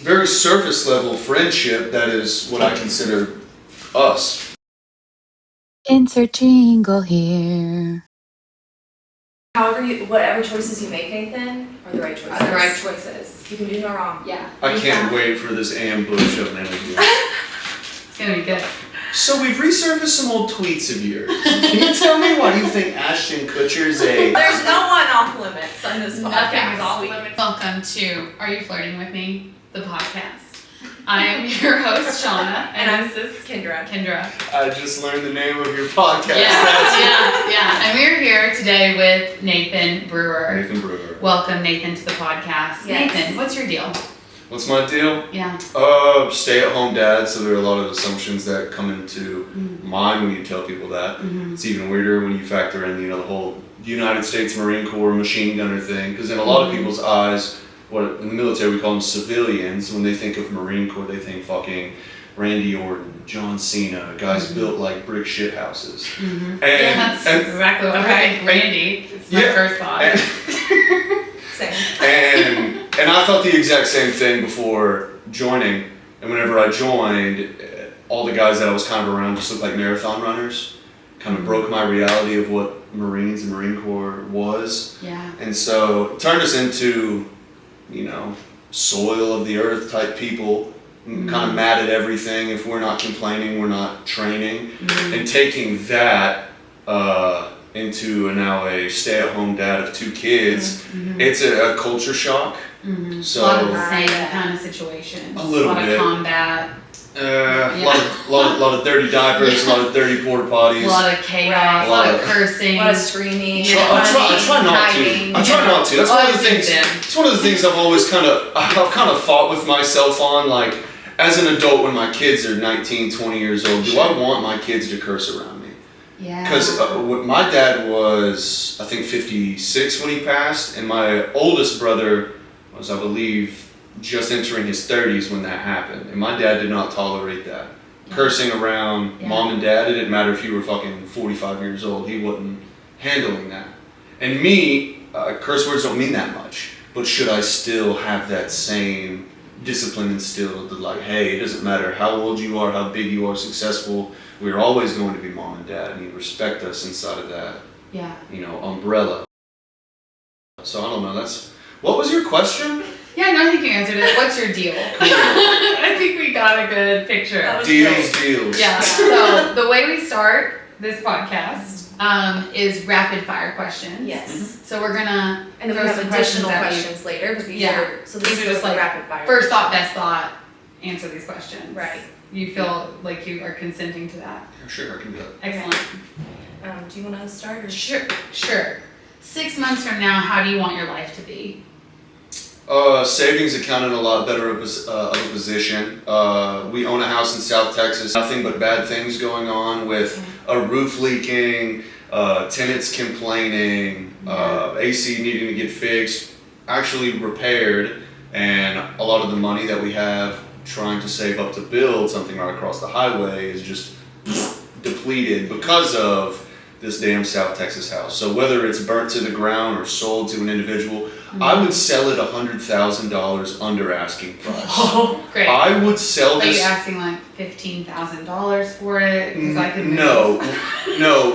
very surface level friendship that is what I consider us. Insert jingle here. Whatever choices you make, Nathan, are the right choices. Are the right choices. You can do no wrong. Yeah. I can't wait for this ambush of an interview. It's gonna be good. So we've resurfaced some old tweets of yours. Can you tell me why you think Ashton Kutcher's a... There's no one off limits on this podcast. Nothing is off limits. Welcome to Are You Flirting With Me? The podcast. I am your host, Shauna. And I'm Kendra. I just learned the name of your podcast. Yeah. And we're here today with Nathan Brewer. Nathan Brewer. Welcome, Nathan, to the podcast. Yes. Nathan, what's your deal? What's my deal? Yeah. Stay-at-home dad, so there are a lot of assumptions that come into mind when you tell people that. Mm-hmm. It's even weirder when you factor in, the whole United States Marine Corps machine gunner thing, because in a lot of people's eyes, in the military we call them civilians. When they think of Marine Corps, they think fucking Randy Orton, John Cena, guys built like brick shit houses. Mm-hmm. That's exactly what I think. Randy. It's my first thought. Same. And I thought the exact same thing before joining. And whenever I joined, all the guys that I was kind of around just looked like marathon runners. Kind of broke my reality of what Marines and Marine Corps was. Yeah. And so it turned us into, soil of the earth type people. Kind of mad at everything. If we're not complaining, we're not training. And taking that into now a stay-at-home dad of 2 kids, it's a culture shock. So, a lot of the same kind of situation. A little bit. bit. Of combat. A lot of dirty diapers, a lot of dirty porta potties. A lot of chaos, a lot of cursing. A lot of screaming. I try not to. That's one of the things. It's one of the things I've always kind of fought with myself on. Like, as an adult, when my kids are 19, 20 years old, do I want my kids to curse around me? Yeah. Because my dad was, I think, 56 when he passed, and my oldest brother was, I believe, just entering his 30s when that happened. And my dad did not tolerate that. Cursing around mom and dad, it didn't matter if you were fucking 45 years old, he wasn't handling that. And me, curse words don't mean that much, but should I still have that same discipline instilled that, like, hey, it doesn't matter how old you are, how big you are, successful, we're always going to be mom and dad, and you respect us inside of that, umbrella. So I don't know, what was your question? Yeah, no, I think you answered it. What's your deal? I think we got a good picture. Deals. Yeah, so the way we start this podcast is rapid fire questions. Yes. So we're gonna And then we have additional questions later, but these are just like rapid fire. First thought, best thought, answer these questions. Right. You feel like you are consenting to that? Sure, I can do that. Excellent. Do you want to start? Or? Sure. 6 months from now, how do you want your life to be? Savings account in a lot better of a position. We own a house in South Texas. Nothing but bad things going on with a roof leaking, tenants complaining, AC needing to get fixed, actually repaired, and a lot of the money that we have trying to save up to build something right across the highway is just depleted because of this damn South Texas house. So whether it's burnt to the ground or sold to an individual, I would sell it $100,000 under asking price. Oh, great. I would sell this. Are you asking like $15,000 for it? Because I could No.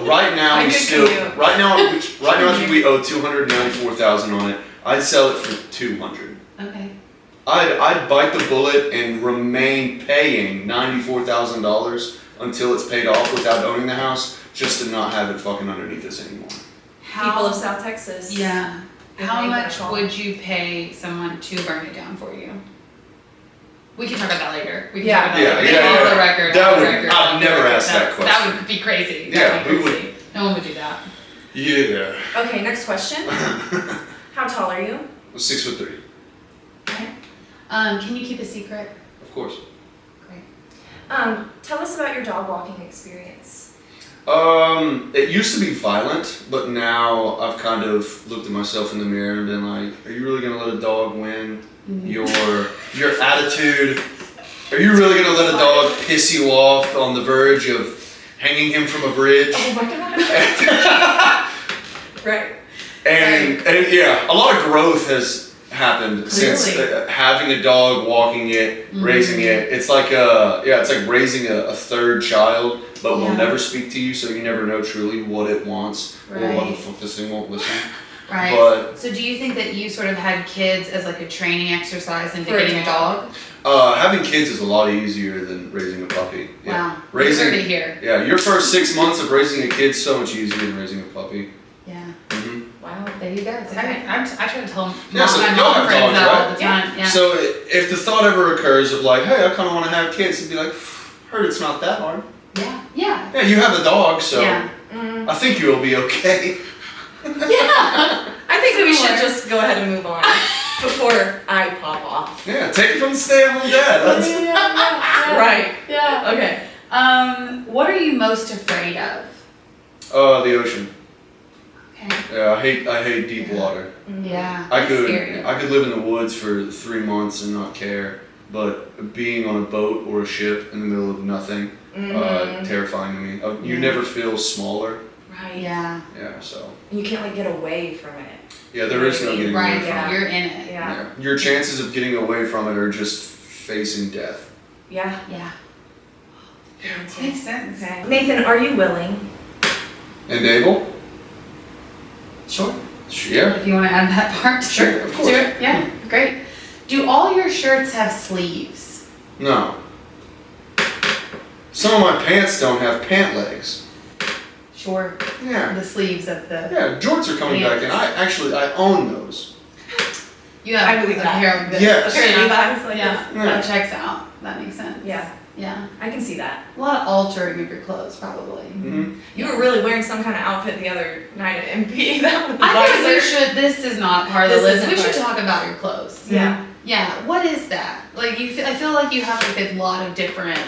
Right now I think we owe $294,000 on it. I'd sell it for $200,000. Okay. I'd bite the bullet and remain paying $94,000 until it's paid off without owning the house, just to not have it fucking underneath us anymore. People of South Texas. Yeah. How much would you pay someone to burn it down for you? We can talk about that later. We can talk about that on the record. I'd never ask that question. That would be crazy. We would. No one would do that. Yeah. Okay, next question. How tall are you? 6'3". Okay. Can you keep a secret? Of course. Great. Tell us about your dog walking experience. It used to be violent, but now I've kind of looked at myself in the mirror and been like, are you really gonna let a dog win your attitude? Are you really gonna let a dog piss you off on the verge of hanging him from a bridge? Oh my god. Right. And yeah, a lot of growth has happened Clearly. since having a dog, walking it, raising it. It's like it's like raising a third child, but will never speak to you, so you never know truly what it wants or what the fuck this thing won't listen. Right. But so do you think that you sort of had kids as like a training exercise into getting a dog? having kids is a lot easier than raising a puppy. Wow. Raising Heard it here. Yeah, your first 6 months of raising a kid is so much easier than raising a puppy. Yeah. Wow. There you go. So Okay. I try to tell my Yeah, so y'all mom have friends dogs, that all right? the time. Yeah. So if the thought ever occurs of like, hey, I kind of want to have kids, you'd be like, heard it's not that hard. Yeah. Yeah. Yeah, you have a dog, so Yeah. I think you'll be okay. Yeah. I think we should just go ahead and move on before I pop off. Yeah, take it from the stay-at-home dad. That's Right. Yeah. Okay. What are you most afraid of? the ocean. Okay. Yeah, I hate deep water. Yeah. I that's scary. could live in the woods for 3 months and not care, but being on a boat or a ship in the middle of nothing, terrifying to me. You never feel smaller. Right. Yeah. Yeah, so. And you can't like get away from it. Yeah, there is no getting away Right. from Yeah. it. You're in it. Yeah. Your chances of getting away from it are just facing death. Yeah. Yeah. Yeah. Makes sense. Okay. Nathan, are you willing? And Abel? Sure. Yeah. If you want to add that part. Sure, of course. Do it. Yeah. Great. Do all your shirts have sleeves? No. Some of my pants don't have pant legs. Sure. Yeah. The sleeves of the. Yeah, jorts are coming back in. I own those. You have I believe a that. pair of this. Yes. A pair of Levi's like Yeah. this? That checks out. That makes sense. Yeah. Yeah. I can see that. A lot of altering of your clothes, probably. Mm-hmm. You were really wearing some kind of outfit the other night at MP. That was I think we should. This is not part of the This list. isn't We should part. talk about your clothes. Yeah. Yeah. What is that? Like I feel like you have like a lot of different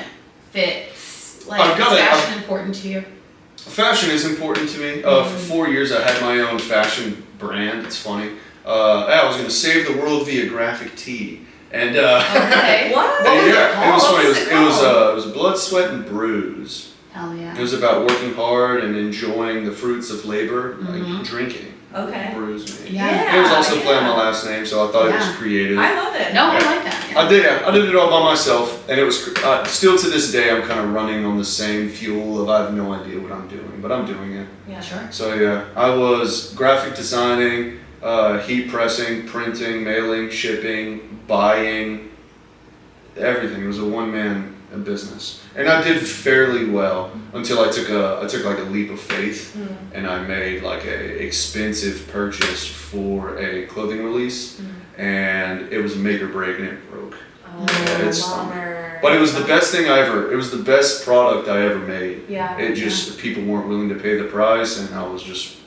fits. Like I've got is it. fashion important to you? Fashion is important to me. For 4 years, I had my own fashion brand. It's funny. I was going to save the world via graphic tee. And Okay. What? yeah, it was funny. What It was Blood, Sweat, and Brews. Hell yeah. It was about working hard and enjoying the fruits of labor, like drinking. Okay. Brews me. Yeah. It was also play on my last name, so I thought it was creative. I love it. No, I like that. Yeah. I did it all by myself, and it was still to this day. I'm kind of running on the same fuel of I have no idea what I'm doing, but I'm doing it. Yeah. Sure. So yeah, I was graphic designing, heat pressing, printing, mailing, shipping, buying, everything. It was a one-man business, and I did fairly well until I took like a leap of faith, and I made like a expensive purchase for a clothing release, and it was a make or break, and it broke. Oh, Yeah, it stunk. bummer. But it was the best thing it was the best product I ever made. Yeah. It just, people weren't willing to pay the price, and I was just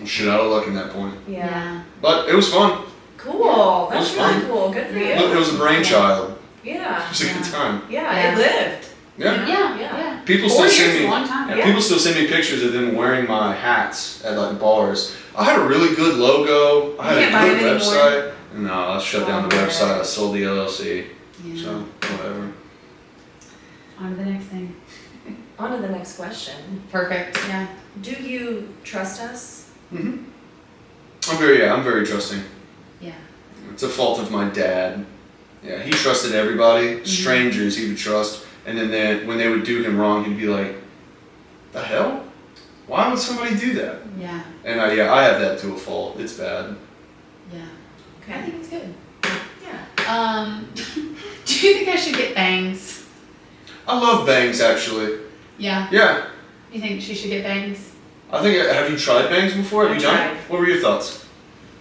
shit out of luck in that point. Yeah. But it was fun. Cool. It was That's really fun. cool. Good for you. It was a brainchild. Yeah. It was a good time. Yeah. Yeah. It lived. Yeah. Yeah. People 4 still years send is me. a long time. Yeah, Yeah. people still send me pictures of them wearing my hats at like bars. I had a really good logo. I had You a can't buy good it anymore? website. No, I shut down the Oh, website. I sold the LLC. Yeah. So whatever. On to the next thing. On to the next question. Perfect. Yeah. Do you trust us? I'm very trusting. Yeah. It's a fault of my dad. Yeah, he trusted everybody. Strangers he would trust, and then when they would do him wrong, he'd be like, "The hell? Why would somebody do that?" Yeah. And I have that to a fault. It's bad. Yeah. Okay. I think it's good. Yeah. Do you think I should get bangs? I love bangs actually. Yeah. Yeah, You think she should get bangs? I think. Have you tried bangs before? Have I you done tried. it? What were your thoughts?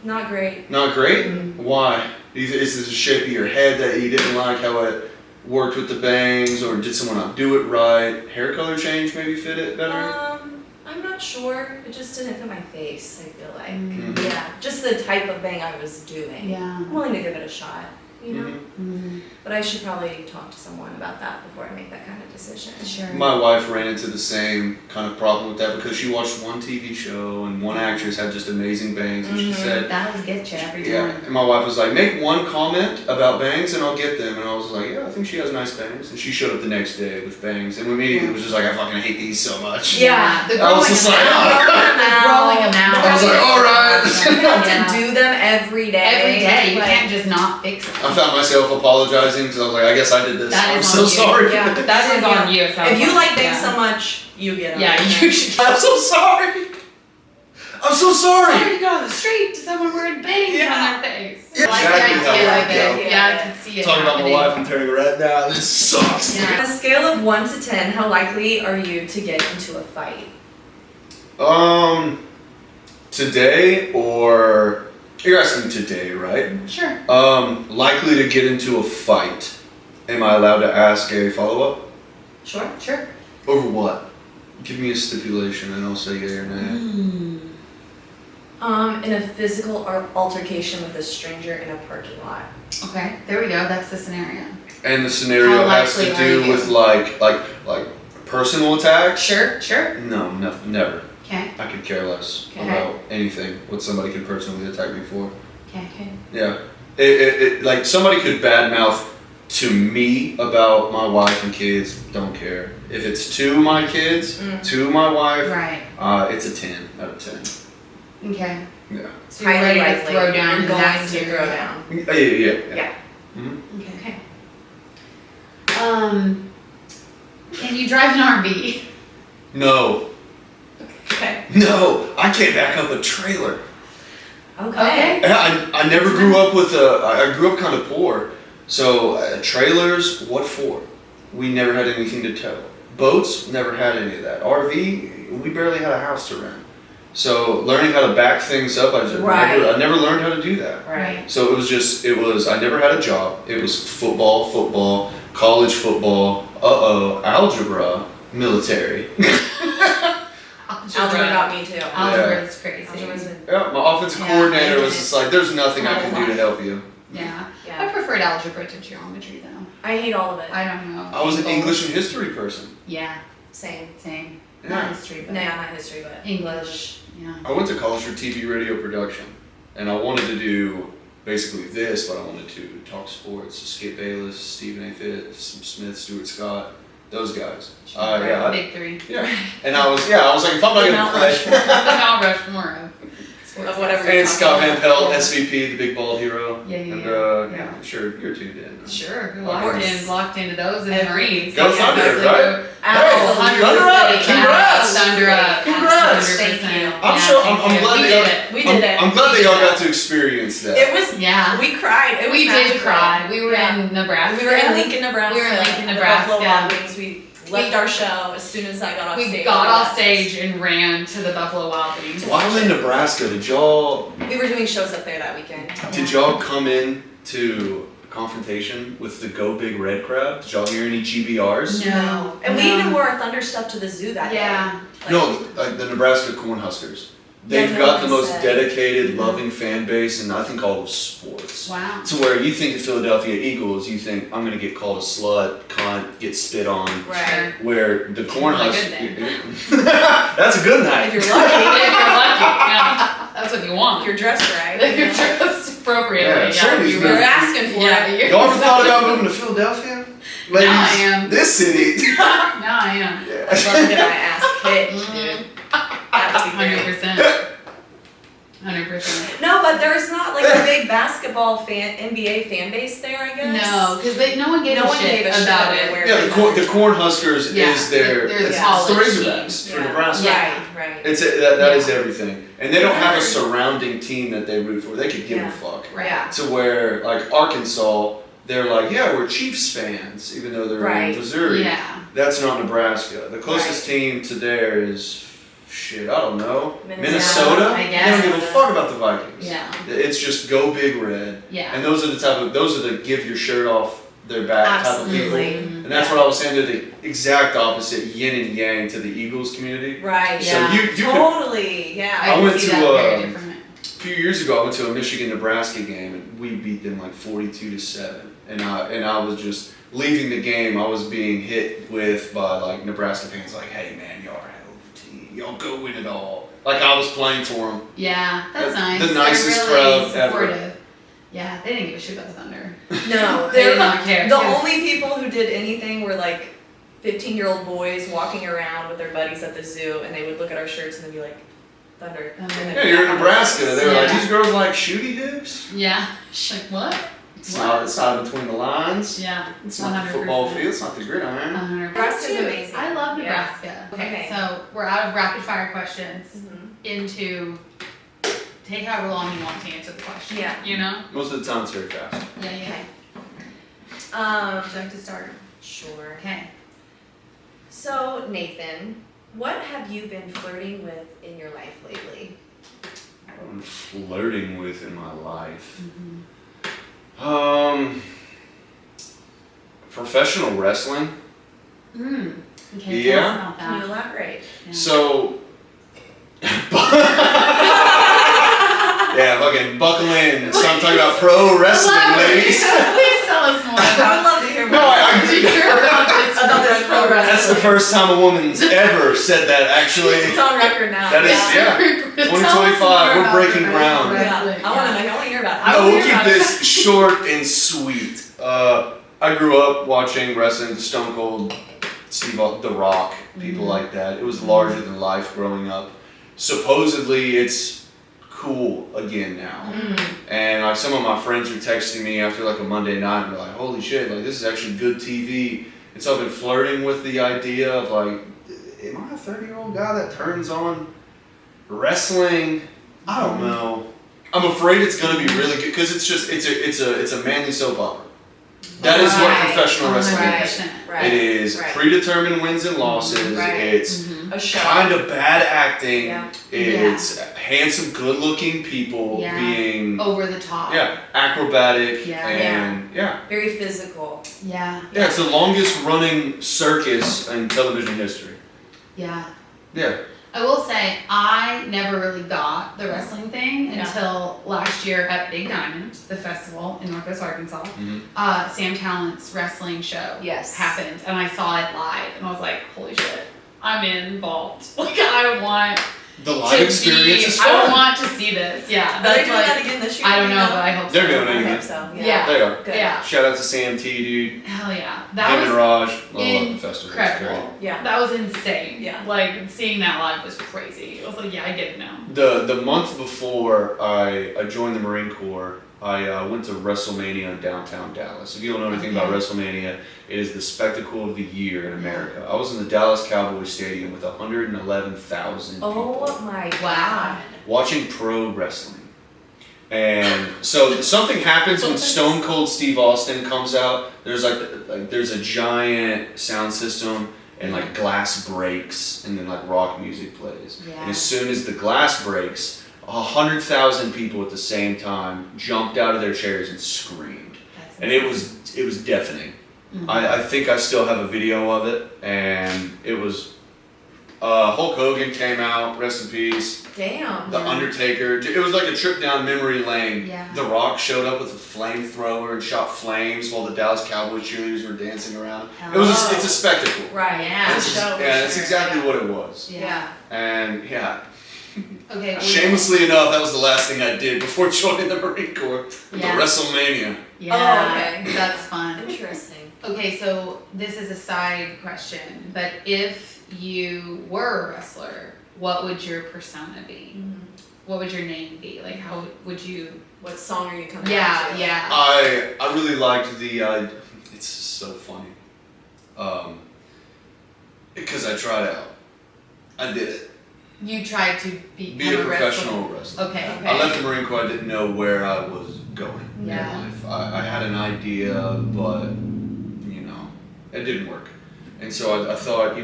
Not great. Not great. Why? Is this a shape of your head that you didn't like how it worked with the bangs, or did someone not do it right? Hair color change maybe fit it better. I'm not sure. It just didn't fit my face, I feel like. Mhm. Yeah. Just the type of bang I was doing. Yeah. I'm willing to give it a shot, you know? Mhm. But But I should probably talk to someone about that before I make that kind of decision. Sure. My wife ran into the same kind of problem with that because she watched one TV show and one actress had just amazing bangs, and she said, That'll get you every time. yeah. And my wife was like, make one comment about bangs and I'll get them. And I was like, yeah, I think she has nice bangs. And she showed up the next day with bangs, and immediately it was just like, I fucking hate these so much. Yeah. The I was just like, growing them out. I was like, all right. You have to do them every day. Every day. You Like, can't just not fix them. I found myself apologizing because I was like, I guess I did this. That I'm is so on you. sorry. Yeah. That is on you. It sounds If you like bangs yeah. so much, you get them. Yeah, you should. I'm so sorry. I'm so sorry. Sorry to go on the street to someone wearing bangs Yeah. on their face. Yeah, I like exactly the how idea it of would it. go. Yeah, I can see it Talking about my happening. wife, I'm turning red now. This sucks. Yeah. On a scale of 1 to 10, how likely are you to get into a fight? Today or you're asking today, right? Sure. Likely to get into a fight. Am I allowed to ask a follow-up? Sure. Sure. Over what? Give me a stipulation and I'll say yay or nay. In a physical altercation with a stranger in a parking lot. Okay, there we go. That's the scenario. And the scenario How has to likely do are you? with like personal attacks? Sure. No, never. Okay. I could care less Okay. about anything what somebody could personally attack me for. Okay. Yeah. It like somebody could badmouth to me about my wife and kids, don't care. If it's to my kids, to my wife, Right. it's a 10 out of 10. Okay. Yeah. So you're ready to throw down. You're in going that to scenario. throw down. Yeah. Okay. Can you drive an RV? No, Okay. I can't back up a trailer. Okay. I never grew up with I grew up kind of poor. So trailers, what for? We never had anything to tow. Boats, never had any of that. RV, we barely had a house to rent. So learning how to back things up, I never learned how to do that. Right. So it was I never had a job. It was football, college football, algebra, military. Algebra got me too. Algebra is crazy. Algebra's been, Yeah, my offensive coordinator was just like, there's nothing I My can whole do to help you. Yeah. I yeah. preferred algebra to geometry though. I hate all of it. I don't know. I was an Angles. English and history person. Yeah. Same. Same. Yeah. Not history, but No, not history, but English. Yeah. I went to college for TV radio production, and I wanted to do basically this, but I wanted to talk sports. Skip Bayless, Stephen A. Fitz, Smith, Stuart Scott, those guys. Big three. Yeah. And I was like, if I'm not The gonna Mount play. Rushmore. The Mount Rushmore of whatever. And you're Scott talking Van about. Pelt, Yeah. SVP, the big bald hero. Yeah. And Yeah. sure, you're tuned in. Sure. Of Locked course. into those in the Every- Marines. Go Yeah, Thunder, absolutely. right? Absolutely. Thunder up! Congrats! Thunder up. Congrats! Thank you. I'm glad we that did y'all. it. We did it. I'm glad that y'all got to experience that. It was. Yeah. We cried. It was We did magical. cry. We were Yeah. in Nebraska. We were in Lincoln, Nebraska. We were in Lincoln, the Nebraska. Buffalo Wild Wings. We left our show as soon as I got off stage. We got off stage and ran to the Buffalo Wild Wings. While I'm in Nebraska, did y'all We were doing shows up there that weekend. come in to confrontation with the Go Big Red crowd? Did y'all hear any GBRs? No. And we even wore our Thunder stuff to the zoo that day. Yeah. Like, No, like the Nebraska Cornhuskers. They've Yeah, got the no one most said. dedicated, loving fan base in I think all of sports. Wow. To where you think the Philadelphia Eagles, you think I'm gonna get called a slut, cunt, get spit on. Right. Where the Like a Cornhuskers, good that's a good If night. you're lucky. If you're lucky, yeah. That's what you want. If you're dressed right. If you're dressed appropriately. Yeah, sure these You guys- were asking for Yeah, it. Y'all ever thought about moving to Philadelphia? Ladies, Now I am. this city. Now I am. I'd love to get my ass kicked, dude. That would be great. 100%. 100%. No, but there's not like a big basketball NBA fan base there, I guess. No, because no one gave No a one shit gave a shit about about it. where- Yeah, the Cornhuskers Yeah, is their they're the it's college the team. Razorbacks for Yeah. Nebraska. Yeah. Right. It's that is everything, and they don't have a surrounding team that they root for. They could give Yeah. a fuck. Right. Yeah. To where like Arkansas, they're like, yeah, we're Chiefs fans, even though they're Right. in Missouri. Yeah. That's not Nebraska. The closest team to there is shit. I don't know. Minnesota, I They guess. don't give a fuck about the Vikings. Yeah. It's just go big red. Yeah. And those are the give your shirt off their back type of people. Absolutely. And that's what I was saying. They're the exact opposite yin and yang to the Eagles community. Right. So Yeah. you could, Totally. Yeah. I can went see to, that very different. a few years ago, I went to a Michigan-Nebraska game, and we beat them like 42-7. and I was just leaving the game. I was being hit with by like Nebraska fans, like, "Hey man, y'all are a hell of a team. Y'all go win it all." Like I was playing for them. Yeah, that's nice. The nicest They're really crowd ever. supportive. Yeah, they didn't give a shit about the Thunder. No, They did not care. the only people who did anything were like 15-year-old boys walking around with their buddies at the zoo, and they would look at our shirts and they'd be like, Thunder. Yeah, you're in Nebraska. They were like, Yeah. "These girls like shooty hoops." Yeah. She's like, what? It's not between the lines. Yeah. It's not the football field. It's not the gridiron. 100%. Nebraska's amazing. I love Yeah. Nebraska. Okay. So we're out of rapid fire questions Mhm. into take however long you want to answer the question. Yeah. You know? Most of the time, it's very fast. Yeah, yeah. Okay. Would you like to start? Sure. Okay. So, Nathan, what have you been flirting with in your life lately? I'm flirting with in my life. Mm-hmm. Professional wrestling. Okay, Yeah. tell us about Can you that. elaborate? Yeah. So, yeah, fucking buckle in. So I'm talking about pro wrestling, ladies. Please tell us more I about would love to hear more. No, I Did you hear about this About this pro wrestling. That's the first time a woman's ever said that, actually. It's on record now. That is, yeah. yeah. 2025, we're breaking ground. Yeah. I want to know. I want to hear about it. I No, wanna we'll hear keep about it. this short and sweet. I grew up watching wrestling, Stone Cold, The Rock, people like that. It was larger than life growing up. Supposedly, it's cool again now. And like some of my friends were texting me after like a Monday night and they're like, "Holy shit, like this is actually good TV." And so I've been flirting with the idea of like, am I a 30-year-old guy that turns on wrestling? I don't know. I'm afraid it's gonna be really good because it's a manly soap opera. That is what Right. professional wrestling is. 100%. Right. It is Right. predetermined wins and losses. Right. It's A show. kind of bad acting. Yeah. It's handsome, good-looking people Yeah. being Over the top. acrobatic Yeah. and Very physical. Yeah. Yeah, it's the longest running circus in television history. Yeah. Yeah. I will say, I never really got the wrestling thing Yeah. until last year at Big Diamond, the festival in Northwest Arkansas. Sam Tallent's wrestling show Yes. happened, and I saw it live, and I was like, holy shit, I'm involved. Like, I want The live experience is I fun. want to see this. Yeah. Are they That's doing like, that again this year? I don't know, but I hope They're so. doing it I again. hope so. Yeah. They are. Good. Yeah. Shout out to Sam T, dude. Hell yeah. Him That and was Raj. Love the festival. It's great. incredible. Yeah. That was insane. Yeah. Like, seeing that live was crazy. I was like, yeah, I get it now. The month before I joined the Marine Corps, I went to WrestleMania in downtown Dallas. If you don't know anything about WrestleMania, it is the spectacle of the year in America. I was in the Dallas Cowboys Stadium with 111,000 people Oh my Wow. God. watching pro wrestling. And so something happens when Stone Cold Steve Austin comes out. There's there's a giant sound system and like glass breaks and then like rock music plays. Yeah. And as soon as the glass breaks, 100,000 people at the same time jumped out of their chairs and screamed. That's And it was deafening. I think I still have a video of it, and it was Hulk Hogan came out, rest in peace. Damn. The Undertaker. It was like a trip down memory lane. Yeah. The Rock showed up with a flamethrower and shot flames while the Dallas Cowboys cheerleaders were dancing around. It's a spectacle. Right. Yeah. It's a show. for That's sure. exactly what it was. Yeah. And yeah, Okay. shamelessly enough, that was the last thing I did before joining the Marine Corps. Yeah. The WrestleMania. Yeah. Oh, okay. That's fun. Interesting. Okay, so this is a side question, but if you were a wrestler, what would your persona be? What would your name be? Like, how would you? What song are you coming Yeah, out to? yeah. I really liked the. It's so funny. Because I tried out. I did it. You tried to be Be a professional wrestler. Okay. I left the Marine Corps. I didn't know where I was going Yeah. in life. I had an idea, but it didn't work. And so I thought,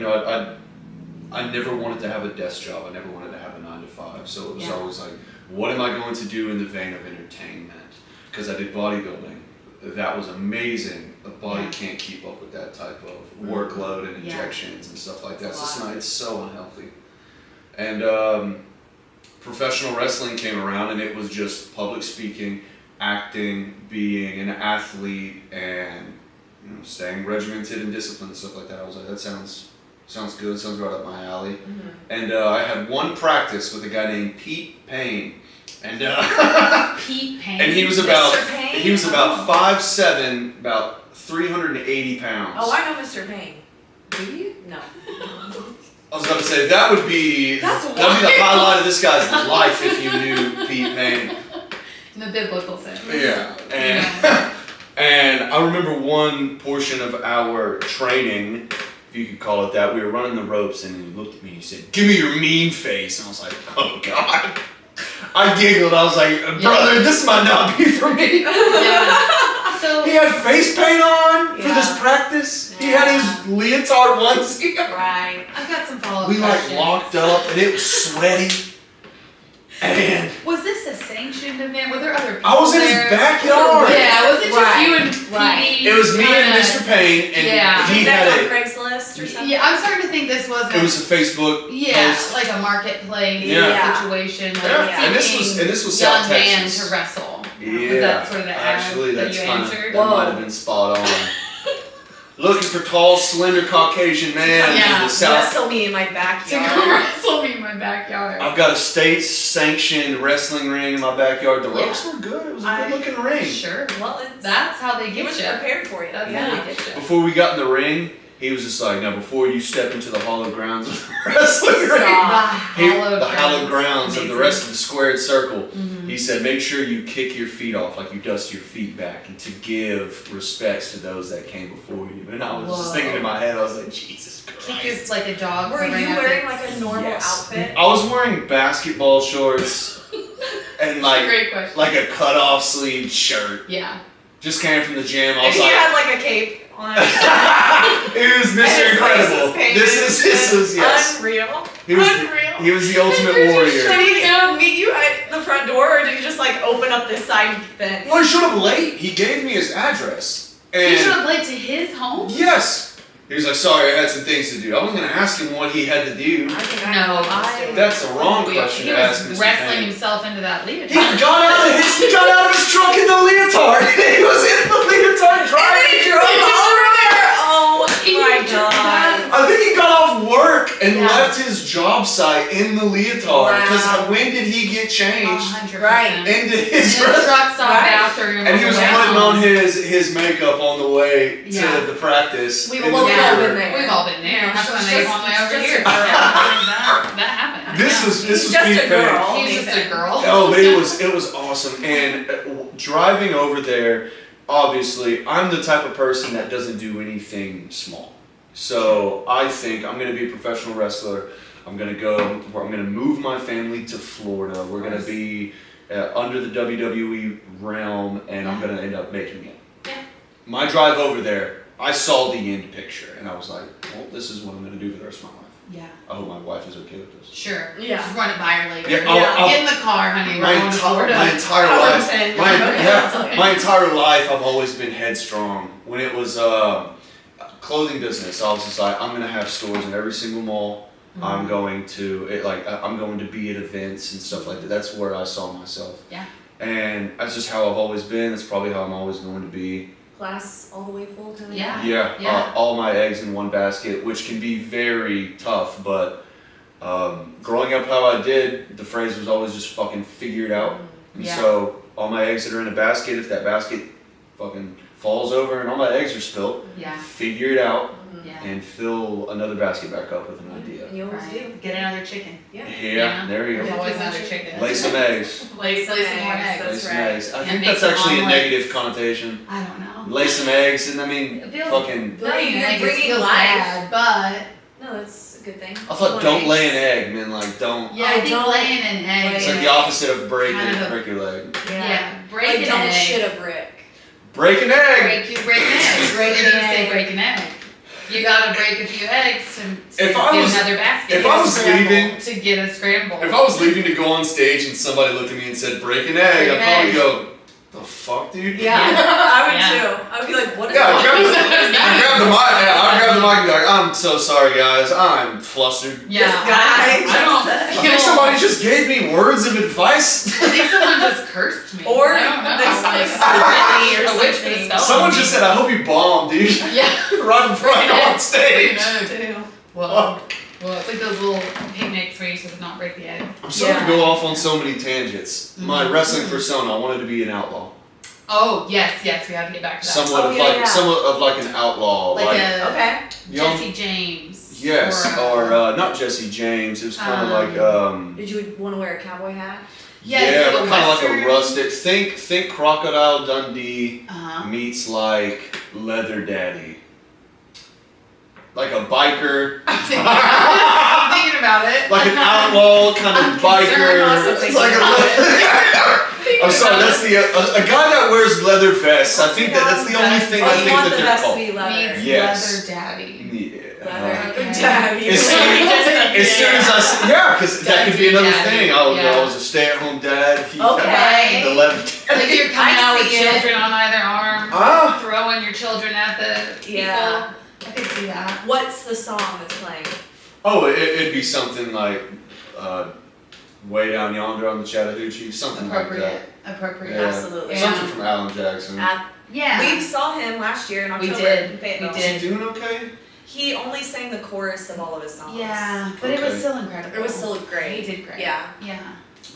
I never wanted to have a desk job. I never wanted to have a 9 to 5. So it was always like, what am I going to do in the vein of entertainment? Because I did bodybuilding. That was amazing. The body can't keep up with that type of workload and injections and stuff like that. It's so unhealthy. And professional wrestling came around, and it was just public speaking, acting, being an athlete, and staying regimented and disciplined and stuff like that. I was like, that sounds good. Sounds right up my alley. Mm-hmm. And I had one practice with a guy named Pete Payne, and Pete Payne. and he was Mr. about Payne? 5'7", about 380 pounds. Oh, I know Mr. Payne. Do you? No. I was about to say that would be That's the highlight of this guy's life if you knew Pete Payne. In the biblical sense. Yeah, and and I remember one portion of our training, if you could call it that. We were running the ropes, and he looked at me and he said, "Give me your mean face." And I was like, "Oh God." I giggled. I was like, "Brother, this might not be for me." Yeah. So He had face paint on for Yeah. this practice. He had his leotard onesie. Right. I've got some follow-up We like questions. locked up, and it was sweaty. And Was this a sanctioned event? Were there other people I was in his there? backyard. Yeah, was it just Right, you and right. Petey? It was me and Kinda- Mr. Payne, and Yeah. he Is that had on a. Craigslist or something? Yeah, I'm starting to think this was It was a Facebook yeah, post. like a marketplace Yeah. situation. Like Yeah, and this seeking was young South man Texas. to wrestle. Yeah, Was that sort of the ad actually, that that's you kind of answered? that might have been spot on. Looking for tall, slender Caucasian man Yeah. in the South. Wrestle me in my To backyard. come wrestle me in my backyard. I've got a state-sanctioned wrestling ring in my backyard. The ropes were good. It was a good-looking ring. Sure. Well, it's, That's how they he get was you. prepared for you. That's yeah. how they get you. Before we got in the ring, he was just like, "Now, before you step into the hallowed grounds of the wrestling ring, Stop. the hallowed grounds of the Amazing. rest of the squared circle." Mhm. He said, "Make sure you kick your feet off, like you dust your feet back, and to give respects to those that came before you." And I was just thinking in my head, I was like, Jesus Kick Christ. is like a jog. Were covering you up wearing its- like a normal Yes. outfit? I was wearing basketball shorts and Great question. like a cut-off sleeve shirt. Yeah. Just came from the gym. I And was he like, had like a cape on. it was Mr. Incredible. This is yes. Unreal. He was Unreal. he was the ultimate Did you warrior. Did he meet you at the front door, or did he just like open up this side fence? Well, he showed up late. He gave me his address. And You should have played to his home? yes. He was like, "Sorry, I had some things to do." I wasn't gonna ask him what he had to do. I think No, I. That's the wrong question He to ask was Mr. wrestling Payne. himself into that leotard. He got out of his truck in the leotard. He was in the leotard And then driving. he drove all over there. Oh my god. I think he got off work and Yeah. left his job site in the leotard. Because Wow. when did he get changed 100%. Right. into In his the truck stop Right. bathroom. And he was on the way putting home. on his makeup on the way Yeah. to the practice. We've in all the been Brewer. there. We've all been there. That's when they Just- on the way over just here. a girl. That happened. This was He's just Pete a Payne. girl. He's just a girl. Oh, but it was awesome. And driving over there, obviously, I'm the type of person that doesn't do anything small. So I think I'm going to be a professional wrestler. I'm going to move my family to Florida. We're going to be under the WWE realm, and I'm going to end up making it. Yeah. My drive over there, I saw the end picture, and I was like, well, this is what I'm going to do for the rest of my life. Yeah. I hope my wife is okay with this. Sure. Yeah. Just run it by her later. Yeah, Get in the car, honey. We're going to Florida. my entire I life, was saying, my, my entire life, I've always been headstrong. When it was clothing business, I was just like, I'm gonna have stores in every single mall. I'm going to be at events and stuff like that. That's where I saw myself. Yeah. And that's just how I've always been. That's probably how I'm always going to be. Glass all the way full kind of. Yeah. Yeah. All my eggs in one basket, which can be very tough. But growing up how I did, the phrase was always just fucking figure it out. And Yeah. so all my eggs that are in a basket, if that basket fucking falls over and all my eggs are spilled, Yeah. figure it out Yeah. and fill another basket back up with an idea. You always do. Right. Get another chicken. Yeah. Yeah, there you There's go. always another chicken. Lay some eggs. Lay some more eggs. That's Lay some right. eggs. I And think make that's some actually a omelets. negative connotation. I don't know. Lay some eggs, and I mean, It feels fucking. laying you're an egg bringing feels life. bad, but No, that's a good thing. I thought don't lay an egg, man. Like don't. yeah, I think don't laying an egg. It's like the opposite of break Kind of- break your leg. Yeah, break Like an don't egg. shit a brick. Break an egg. Break an egg. Break You're an gonna say egg. break an egg. You gotta break a few eggs to If get I was- another basket. if I was Scramble leaving- to get a scramble. If I was leaving to go on stage and somebody looked at me and said break an egg, Break I'd an probably egg. go, the fuck, dude? Yeah, I would Yeah. too. I would be like, what is Yeah, that? I'd grab the mic. Yeah, I'd grab the mic and be like, I'm so sorry, guys. I'm flustered. Yeah, This guy I don't I feel. think somebody just gave me words of advice. I think someone just cursed me. Or I don't know. they Like, spit me or a witch something. put a spell Someone on just me. said, I hope you bomb, dude. Yeah. Right in front on Who stage. knows? Too. Well, it's like those little picnics where you supposed to not break the egg. I'm starting Yeah. to go off on so many tangents. My Mhm. wrestling persona, I wanted to be an outlaw. Oh yes, we have to get back to that. Somewhat of like an outlaw. Like a Okay. young- Jesse James. Yes, or or not Jesse James. It was kind of like Did you want to wear a cowboy hat? yeah, yeah, it's but kind of like Western. a rustic. Think Crocodile Dundee Uh-huh. meets like Leather Daddy. Like a biker. I'm thinking about it. Like an outlaw kind of biker. I'm also thinking Like about I'm sorry, that's the a guy that wears leather vests. I think that's the only thing I Oh, you think want that the they're vest to called. be leather. Meets Yes. Leather Daddy. Yeah. Leather Okay. daddy. As soon as I see, yeah, because that could be another Daddy, thing. I yeah. was a stay-at-home dad. He- Okay. The leather. Like you're coming I out with see it. children on either arm, Ah. throwing your children at the people. Yeah. I could see that. What's the song that's playing? Oh, it'd be something like Way Down Yonder on the Chattahoochee, something like that. Appropriate. Yeah. Absolutely. Yeah. Something from Alan Jackson. Yeah. We saw him last year in We October did. in Fayetteville. We Is did. he doing okay? He only sang the chorus of all of his songs. Yeah, but it was Okay. still incredible. It was still great. He did great. Yeah. Yeah.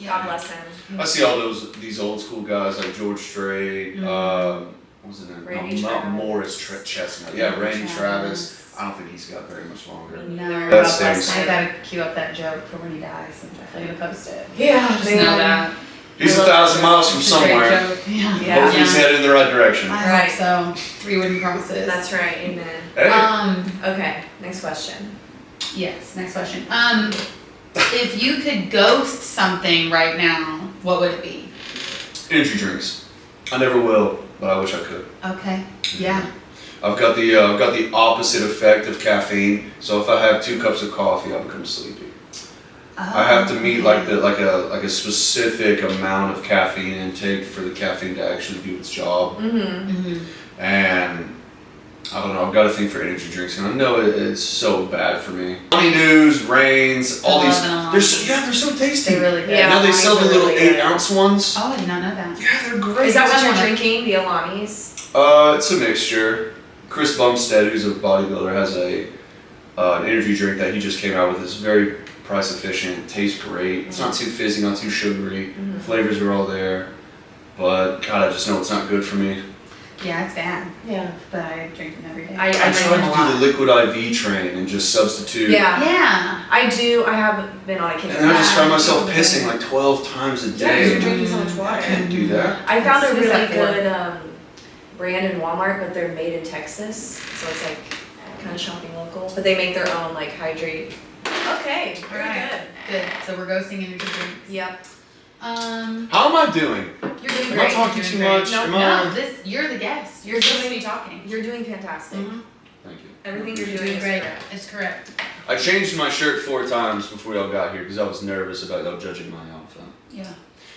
God bless him. I see all these old school guys like George Strait, what was his name? Randy Not Travis. Morris Chestnut. Yeah, Randy Travis. Travis. I don't think he's got very much longer. No, That God bless stinks. him. I gotta cue up that joke for when he dies. I'm definitely gonna post it. Yeah, Just know that. He's 1,000 miles from It's a great somewhere. joke. Yeah. Yeah. Hopefully he's headed in the right direction. I Right. hope so. 3 wooden crosses. That's right. Amen. Hey. Okay. Next question. Yes, next question. If you could ghost something right now, what would it be? Energy drinks. I never will, but I wish I could. Okay. Yeah. I've got the opposite effect of caffeine. So if I have 2 cups of coffee, I become sleepy. I have to meet like a specific amount of caffeine intake for the caffeine to actually do its job. Mm-hmm. And I don't know. I've got a thing for energy drinks, and I know it's so bad for me. Honeydews, Reigns, all these. They're so tasty. They're really good. Yeah. Now they sell the Alani's are little really good. 8-ounce ones. Oh, I did not know that. Yeah, they're great. Is that what you're Someone- drinking? The Alani's? It's a mixture. Chris Bumstead, who's a bodybuilder, has an energy drink that he just came out with. It's very price efficient. Tastes great. It's not too fizzy, not too sugary. Flavors are all there. But God, I just know it's not good for me. Yeah, it's bad, Yeah. but I drink them every day. I I drink tried them a to do lot. the liquid IV train and just substitute. Yeah. Yeah. I do. I haven't been on a kick. And I just for found that. myself pissing like 12 times a Yeah, 'cause day. you're drinking so much water. I can't do that. I found a Who's really that for? good brand in Walmart, but they're made in Texas, so it's like kind of shopping local. But they make their own like hydrate. Okay, very Alright. Good. So we're ghosting energy drinks. good. Yep. How am I doing? You're doing Am I great. talking You're too doing great. much? No, Am No, I? you're the guest. You're You're supposed to doing- be talking. You're doing fantastic. Mhm. Thank you. Everything You're you're doing doing is great. correct. It's correct. I changed my shirt 4 times before y'all got here because I was nervous about y'all judging my outfit. Yeah.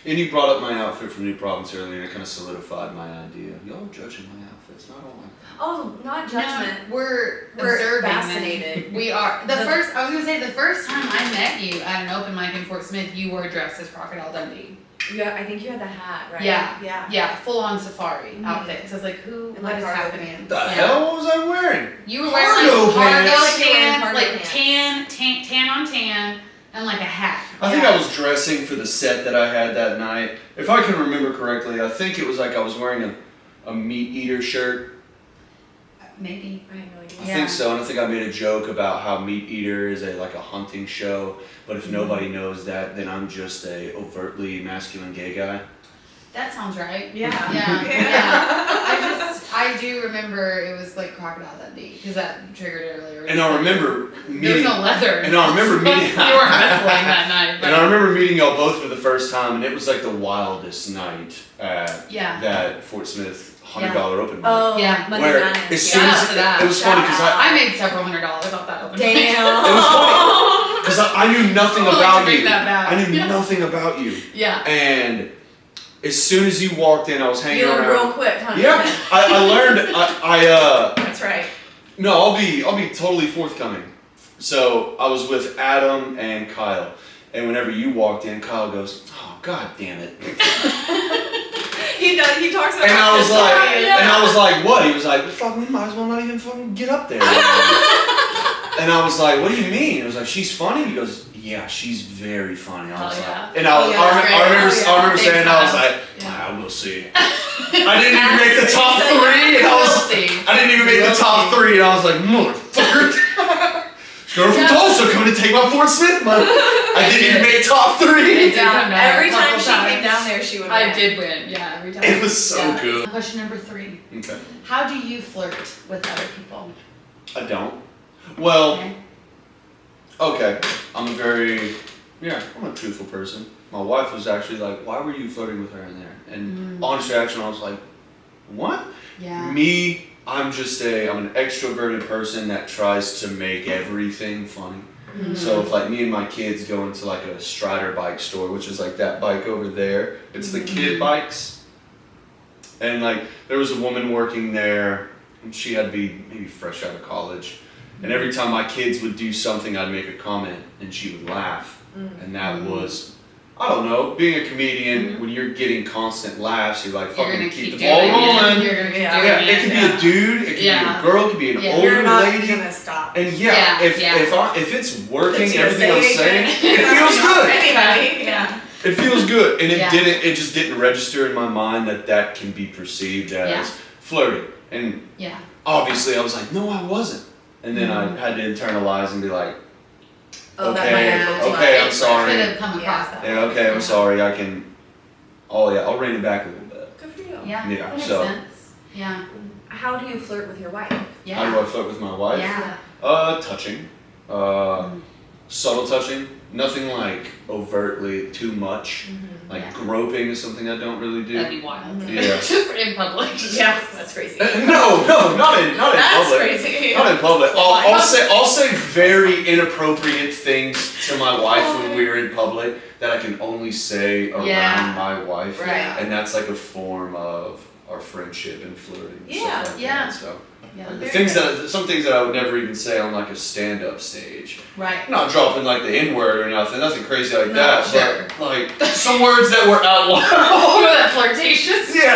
And you brought up my outfit from New Province earlier, and it kind of solidified my idea. Y'all judging my outfits, not all my. Oh, not judgment. No, we're We're observing them. fascinated. We are. I The- was gonna say, the first time I met you at an open mic in Fort Smith, you were dressed as Crocodile Dundee. Yeah, I think you had the hat, right? Yeah. Yeah. Yeah, full on safari Mhm. outfit. So I was like, And what like is cargo happening? pants. The Yeah. hell? What was I wearing? You were wearing Cargo like cargo pants. You were wearing pants, cargo like pants. tan on tan, and like a hat. I think Yeah. I was dressing for the set that I had that night. If I can remember correctly, I think it was like I was wearing a meat eater shirt. Maybe. I have no idea. I Yeah. think so, and I think I made a joke about how Meat Eater is like a hunting show, but if nobody knows that, then I'm just a overtly masculine gay guy. That sounds right. Yeah. Yeah. Yeah. Yeah. I do remember it was like Crocodile Dundee because that triggered it earlier. And I remember There was meeting, no leather. and I remember meeting, You weren't wrestling that night. But and I remember meeting y'all both for the first time, and it was like the wildest night at yeah. that Fort Smith $100 open mic. Oh, Yeah. Monday Where Madness. as soon Shout as out to that. it was funny because Shout out. I made several $100s off that open mic. Damn. It was funny because I knew nothing I like to about bring you. that back. I knew Yeah. nothing about you, Yeah. and as soon as you walked in, I was hanging You learned around. real quick, huh? Yeah, I learned. That's right. No, I'll be totally forthcoming. So I was with Adam and Kyle, and whenever you walked in, Kyle goes, "Oh, God damn it!" He does. He talks about. And I was this like, story. and I was like, "What?" He was like, "Fuck, we might as well not even fucking get up there." And I was like, "What do you mean?" I was like, "She's funny." He goes, "Yeah, she's very funny." I was like, and I remember saying, I was like, "We'll see." I didn't even make the top 3, and I didn't even make the top 3, and I was like, "Motherfucker." Girl from Tulsa coming to take my Fort Smith money. I didn't even make top 3. Every time she came down there, she would win. I did win, yeah, every time. It was so good. Question number 3. Okay. How do you flirt with other people? I don't. Well, okay. I'm a truthful person. My wife was actually like, "Why were you flirting with her in there?" And honest reaction, I was like, "What?" Yeah. Me, I'm an extroverted person that tries to make everything funny. Mm-hmm. So if like me and my kids go into like a Strider bike store, which is like that bike over there, it's the kid bikes. And like there was a woman working there, and she had to be maybe fresh out of college. And every time my kids would do something, I'd make a comment, and she would laugh. And that was, I don't know, being a comedian, when you're getting constant laughs, you're like, fucking keep the ball rolling. It could be a dude, it could be a girl, it could be an older You're not lady. gonna stop. And if it's working, everything I'm saying, it feels good. It feels good, and it just didn't register in my mind that can be perceived as flirting. And obviously, I was like, no, I wasn't. And then I had to internalize and be like, okay, I'm sorry. Could have come across that. Yeah, okay, I'm sorry. I'll rein it back a little bit. Good for you. Yeah, Yeah, that makes so- sense. Yeah. How do you flirt with your wife? Yeah. How do I flirt with my wife? Yeah. Touching. Subtle touching. Nothing like overtly too much. Like groping is something I don't really do. That'd be wild. Yeah. Just in public. Yeah, that's crazy. No, not in That's public. crazy. Not in public. I'll say very inappropriate things to my wife when we're in public that I can only say around my wife. Right. And that's like a form of our friendship and flirting. And Yeah, stuff like yeah. That. So Yeah. like some things that I would never even say on like a stand-up stage. Right. I'm not dropping like the N-word or nothing crazy like No, that. sure. But like some words that were out loud. You know that flirtatious? Yeah.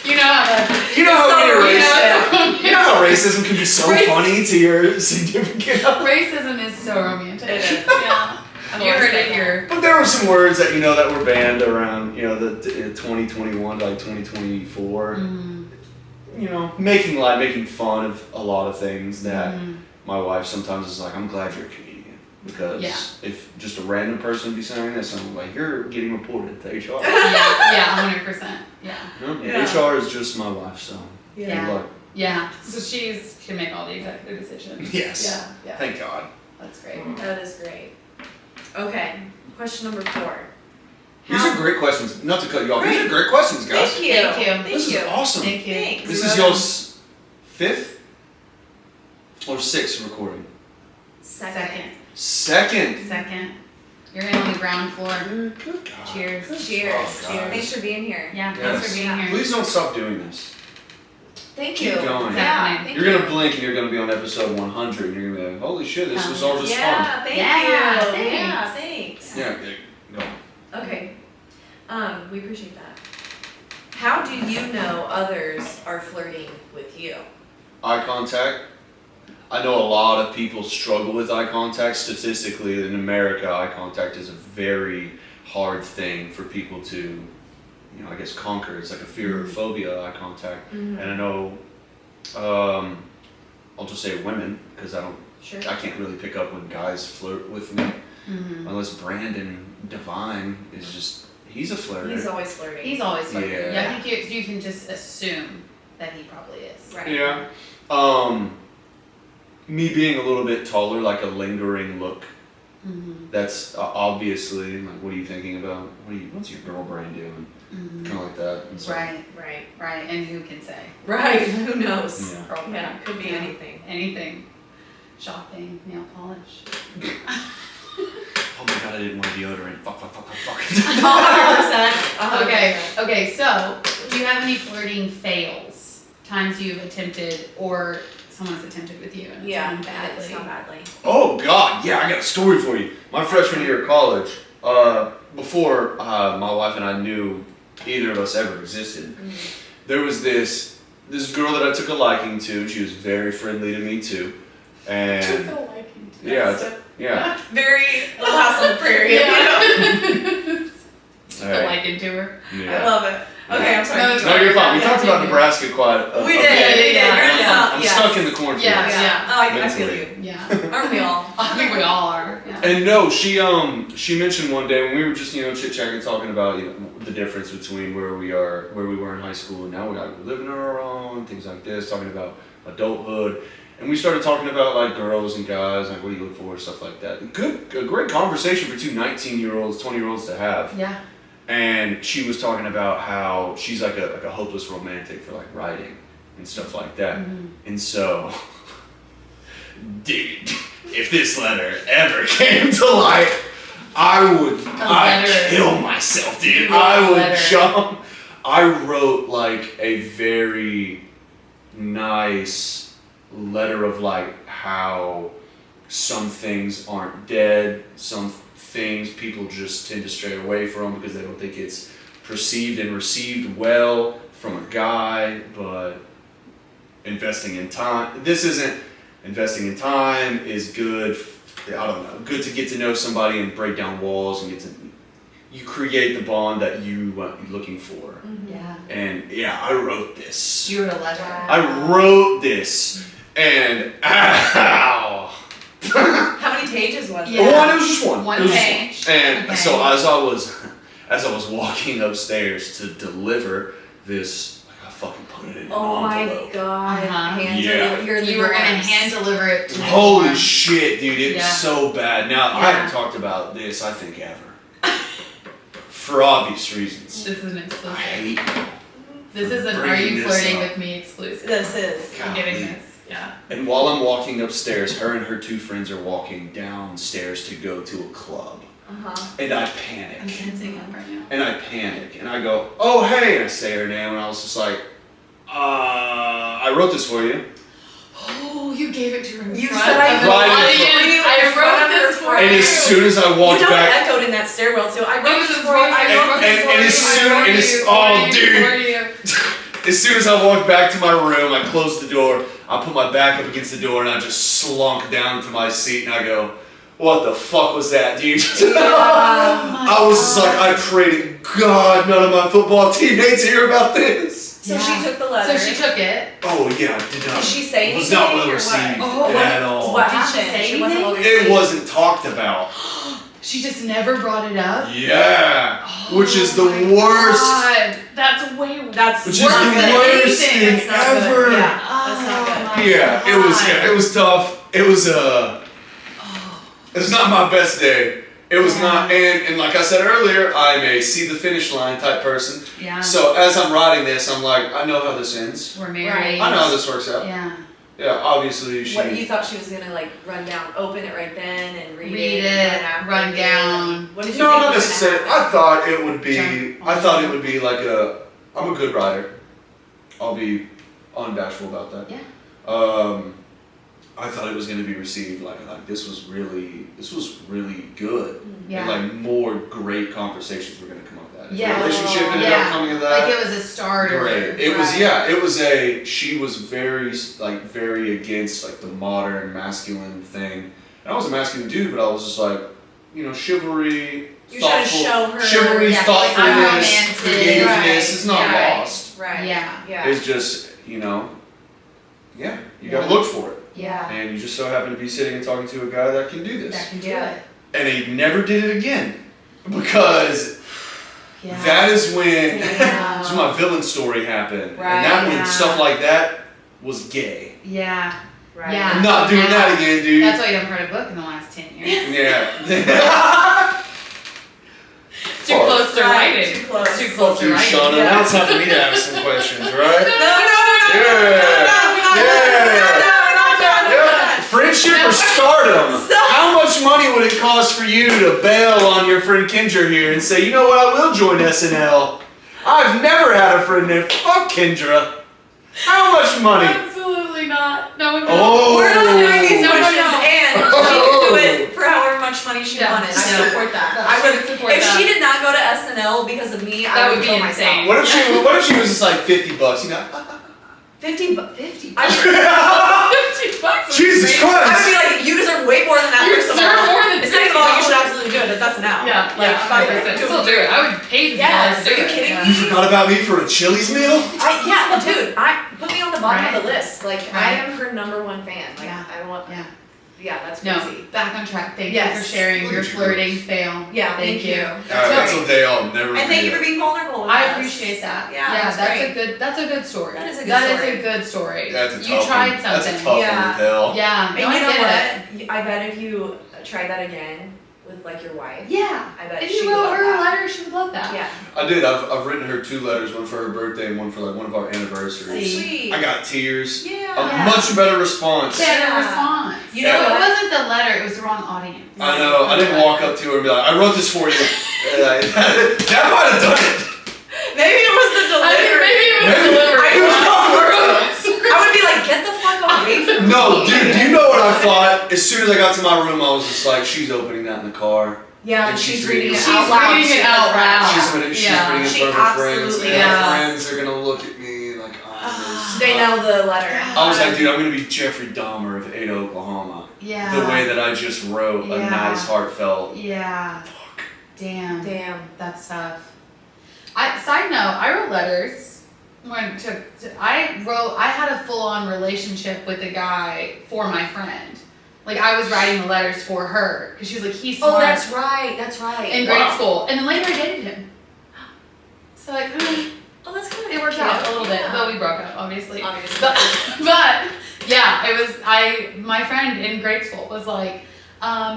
You know how that. You know how So racist. You know how racism can be so funny to your significant other. Racism is so romantic. It is. Yeah. You heard it here. But there were some words that that were banned around the 2021 to like 2024. Making fun of a lot of things that my wife sometimes is like, I'm glad you're a comedian. Because if just a random person be saying this, I'm like, you're getting reported to HR. Yeah, 100%. Yeah. HR is just my wife, so good luck. Yeah. So she can make all the executive decisions. Yes. Yeah. Thank God. That's great. That is great. Okay, question number 4. These are great questions. Not to cut you off. These are great questions, guys. Thank you. Thank you. This is awesome. Thank you. Thanks. This is y'all's 5th or 6th recording? Second. Second. You're in on the ground floor. Good God. Cheers. Good Cheers. job, guys. Thanks for being here. Yeah, Yes. thanks for being here. Please don't stop doing this. Thank Keep you. going. Yeah, thank You're you. gonna blink and you're gonna be on episode 100 and you're gonna be like, holy shit, this was all just fun. Yeah, thank Yeah, you. thanks. Yeah, thanks. Yeah, go. Okay. We appreciate that. How do you know others are flirting with you? Eye contact. I know a lot of people struggle with eye contact. Statistically, in America, eye contact is a very hard thing for people to, I guess, conquer. It's like a fear or phobia, eye contact. And I know, I'll just say women, because I can't really pick up when guys flirt with me. Unless Brandon Devine is just, he's a flirter. He's always flirting. He's always flirting. Yeah. Yeah, I think you can just assume that he probably is. Right. Yeah. Me being a little bit taller, like a lingering look. That's obviously like, what are you thinking about? What's your girl brain doing? Kind of like that. And so, Right. And who can say? Right. Who knows? Yeah. Yeah, could be anything. Anything. Shopping, nail polish. Oh my God, I didn't want deodorant. Fuck. 100%. Okay, so do you have any flirting fails? times you've attempted or someone's attempted with you and it's Yeah, gone and badly. it's gone badly. Oh God, yeah, I got a story for you. My freshman year of college, before my wife and I knew either of us ever existed, there was this girl that I took a liking to. She was very friendly to me too, and yeah. Very Little House on the Prairie. You know? The liking to her. I love it. Okay, I'm sorry. No, you're fine. We talked about Nebraska quite a We bit. did. I'm stuck in the cornfields. Yeah. Oh, I feel you. Yeah. Aren't we all? I think we all are. Yeah. And no, she mentioned one day when we were just chit chatting, talking about the difference between where we were in high school, and now we're living on our own, things like this, talking about adulthood, and we started talking about like girls and guys, like what do you look for, stuff like that. A great conversation for two 19-year-olds, 20-year-olds to have. Yeah. And she was talking about how she's like a hopeless romantic for like writing and stuff like that. And so, dude, if this letter ever came to light, I'd kill myself, dude. I would jump. I wrote like a very nice letter of like how some things aren't dead, some things people just tend to stray away from because they don't think it's perceived and received well from a guy, but investing in time is good. I don't know, good to get to know somebody and break down walls and you create the bond that you are looking for. Yeah. And yeah, I wrote this. You wrote a letter. I wrote this, and ow. How many pages was it? Yeah. It was just one. One It was page. just one. And Okay. so as I was walking upstairs to deliver this, I fucking put it in an Oh my envelope. God. Uh-huh. Hand Yeah. deliver. You were gonna hand deliver it to Holy someone. shit, dude! It was Yeah. so bad. Now I Yeah. haven't talked about this, I think, ever, for obvious reasons. This is an I exclusive. hate you. This is an Are bringing You this Flirting up. With Me exclusive. This is. I'm getting Golly. this. Yeah. And while I'm walking upstairs, her and her two friends are walking downstairs to go to a club. And I panic. I'm sensing it right now. And I panic. And I go, oh, hey. And I say her name. And I was just like, I wrote this for you. Oh, you gave it to her in You front said I of the wrote it audience. for you in I front of wrote her this for friend. And you. as soon as I You walked know it back. echoed in that stairwell too. I wrote It this was for you. I really- wrote this and for as you. soon- I wrote and this as- for oh, you. dude. As soon as I walked back to my room, I closed the door, I put my back up against the door, and I just slunk down to my seat, and I go, what the fuck was that, dude? I was just like, I pray to God none of my football teammates hear about this. So she took the letter. So she took it. Oh yeah, I did not. Did she say anything? Was not well or received what? at all. What Did she happened? say She wasn't well anything? received. It wasn't talked about. She just never brought it up. Yeah, which is the Oh my worst. God. That's way. That's Which is worse the than worst anything. thing That's not good. ever. Yeah. Oh, That's not good. my Yeah, it was tough. It was it's not my best day. It was not, and like I said earlier, I'm a see the finish line type person. Yeah. So as I'm writing this, I'm like, I know how this ends. We're married. I know how this works out. Yeah. Yeah, obviously she. What you thought she was gonna like run down, open it right then and read Read it, it, and run down. What did you No, think not was necessarily. gonna happen? I thought it would be. Jump I thought on. it would be like I'm a good writer. I'll be unbashful about that. Yeah. I thought it was going to be received like this was really good. Yeah. And like more great conversations were going to come up with that. If Yeah. the relationship ended Yeah. up coming of that. Like it was a starter. Great. It was she was very against like the modern masculine thing. And I was a masculine dude, but I was just like, chivalry, You're trying to show her. chivalry, Yeah, thoughtfulness, romantic. creativeness Right. is not Yeah. lost. Right. Yeah. Yeah. It's just, you gotta look for it. Yeah. And you just so happen to be sitting and talking to a guy that can do this. That can do Yeah. it. And he never did it again. Because Yeah. that is when Yeah. that's when my villain story happened. Right, and that when yeah. stuff like that was gay. Yeah. Right. Yeah. I'm not doing that again, dude. That's why you haven't read a book in the last 10 years. Yeah. Too close to Right, writing. too close. Too close Fuck to you, writing. Shauna. Yeah. Now it's time for me to ask some questions, right? No. Yeah. Friendship or stardom? How much money would it cost for you to bail on your friend Kendra here and say, you know what, I will join SNL? I've never had a friend named fuck Kendra. How much money? Absolutely not. No, no. Oh. We're not doing these No, no, questions, no. and she can do it for however much money she wanted. I Yeah. support that. Yeah, I she would would support if that. she did not go to SNL because of me. That I would would be kill insane. myself. What if she was just like $50? You know? 50. I would, $50 is Jesus crazy. Christ! I would be like, you deserve way more than that. You First of deserve all, more than second of all, you should $50. absolutely do it. It's SNL. Yeah, Like, yeah, fuck 100%. it. Still do it. I would pay $50 Yes, to do are you it. kidding Yeah. You forgot about me for a Chili's meal? Yeah, dude. Put me on the bottom Right. of the list. Like, I Right. am her #1 fan. Like, Yeah. I want. Yeah. Yeah, that's No, crazy. back on track. Thank Yes. you for sharing your Look at you flirting fail. Yeah, thank you. That's a day I'll never And thank you for forget. being vulnerable with I us. appreciate that. Yeah, that's great. a good story. That is a good That story. is a good story. That's a You tough tried one. something. That's a tough Yeah. one to tell. Yeah. And no, you I know get what? it. I bet if you tried that again with like your wife, Yeah. I bet If she you would wrote love her a that. letter, she would love that. Yeah. I did. I've written her 2 letters, one for her birthday and one for like one of our anniversaries. See? Sweet. I got tears. Yeah. A Yeah. much better response. Better Yeah. response. You know So what? it wasn't the letter, it was the wrong audience. I know. I didn't walk up to her and be like, "I wrote this for you." That might have done it. Maybe it was the I think delivery. maybe it was Maybe- delivery. it was not I would be like, get the fuck away from me. No, dude. Do you know what I thought? As soon as I got to my room, I was just like, "She's opening that in the car." Yeah, And she's she's reading reading it it. out She's loud. reading it out loud. She's Yeah. reading in She front of her friends, absolutely and her is. friends are gonna look at me like, "Oh, They know the letter. I was like, dude, I'm gonna be Jeffrey Dahmer of Ada, Oklahoma. Yeah. The way that I just wrote a Yeah. nice, heartfelt. Yeah. Damn. Damn. That's tough. Side note, I wrote letters. I had a full on relationship with a guy for my friend. Like I was writing the letters for her because she was like, he's smart. Oh, that's right. That's right. in grade school, and then later I dated him. So like, Oh, that's kind of it worked out a little bit, but we broke up, obviously. Obviously. But yeah, it was my friend in grade school was like,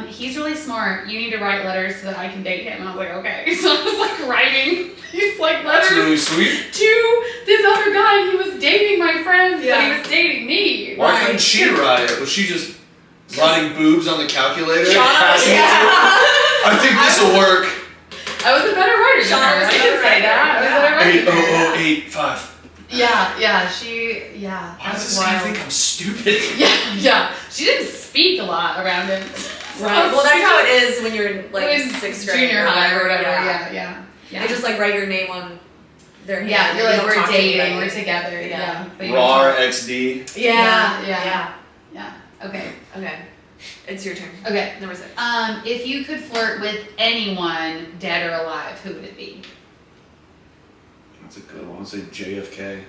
he's really smart. You need to write letters so that I can date him. And I was like, okay. So I was like writing these like That's letters really sweet. to this other guy. And he was dating my friend, but Yeah. he was dating me. Why Right. couldn't she write it? Was she just writing boobs on the calculator? Shauna, Passing it to her? I think this will work. I was a better writer than Shauna her. was I a can better say that. I was a better writer than her. 80085. Yeah. Why does That's this guy wild. think I'm stupid? Yeah. She didn't speak a lot around him. Right. Well, that's how it is when you're in like It was 6th grade. junior high or whatever. Yeah. Yeah. They just like write your name on their hand. Yeah, you're You like, don't we're talk to dating, anybody. we're together. Yeah. Yeah. But you RAR don't XD. talk. Yeah. Yeah. Okay. Okay. It's your turn. Okay. Number 6. If you could flirt with anyone, dead or alive, who would it be? That's a good one. I'd say JFK.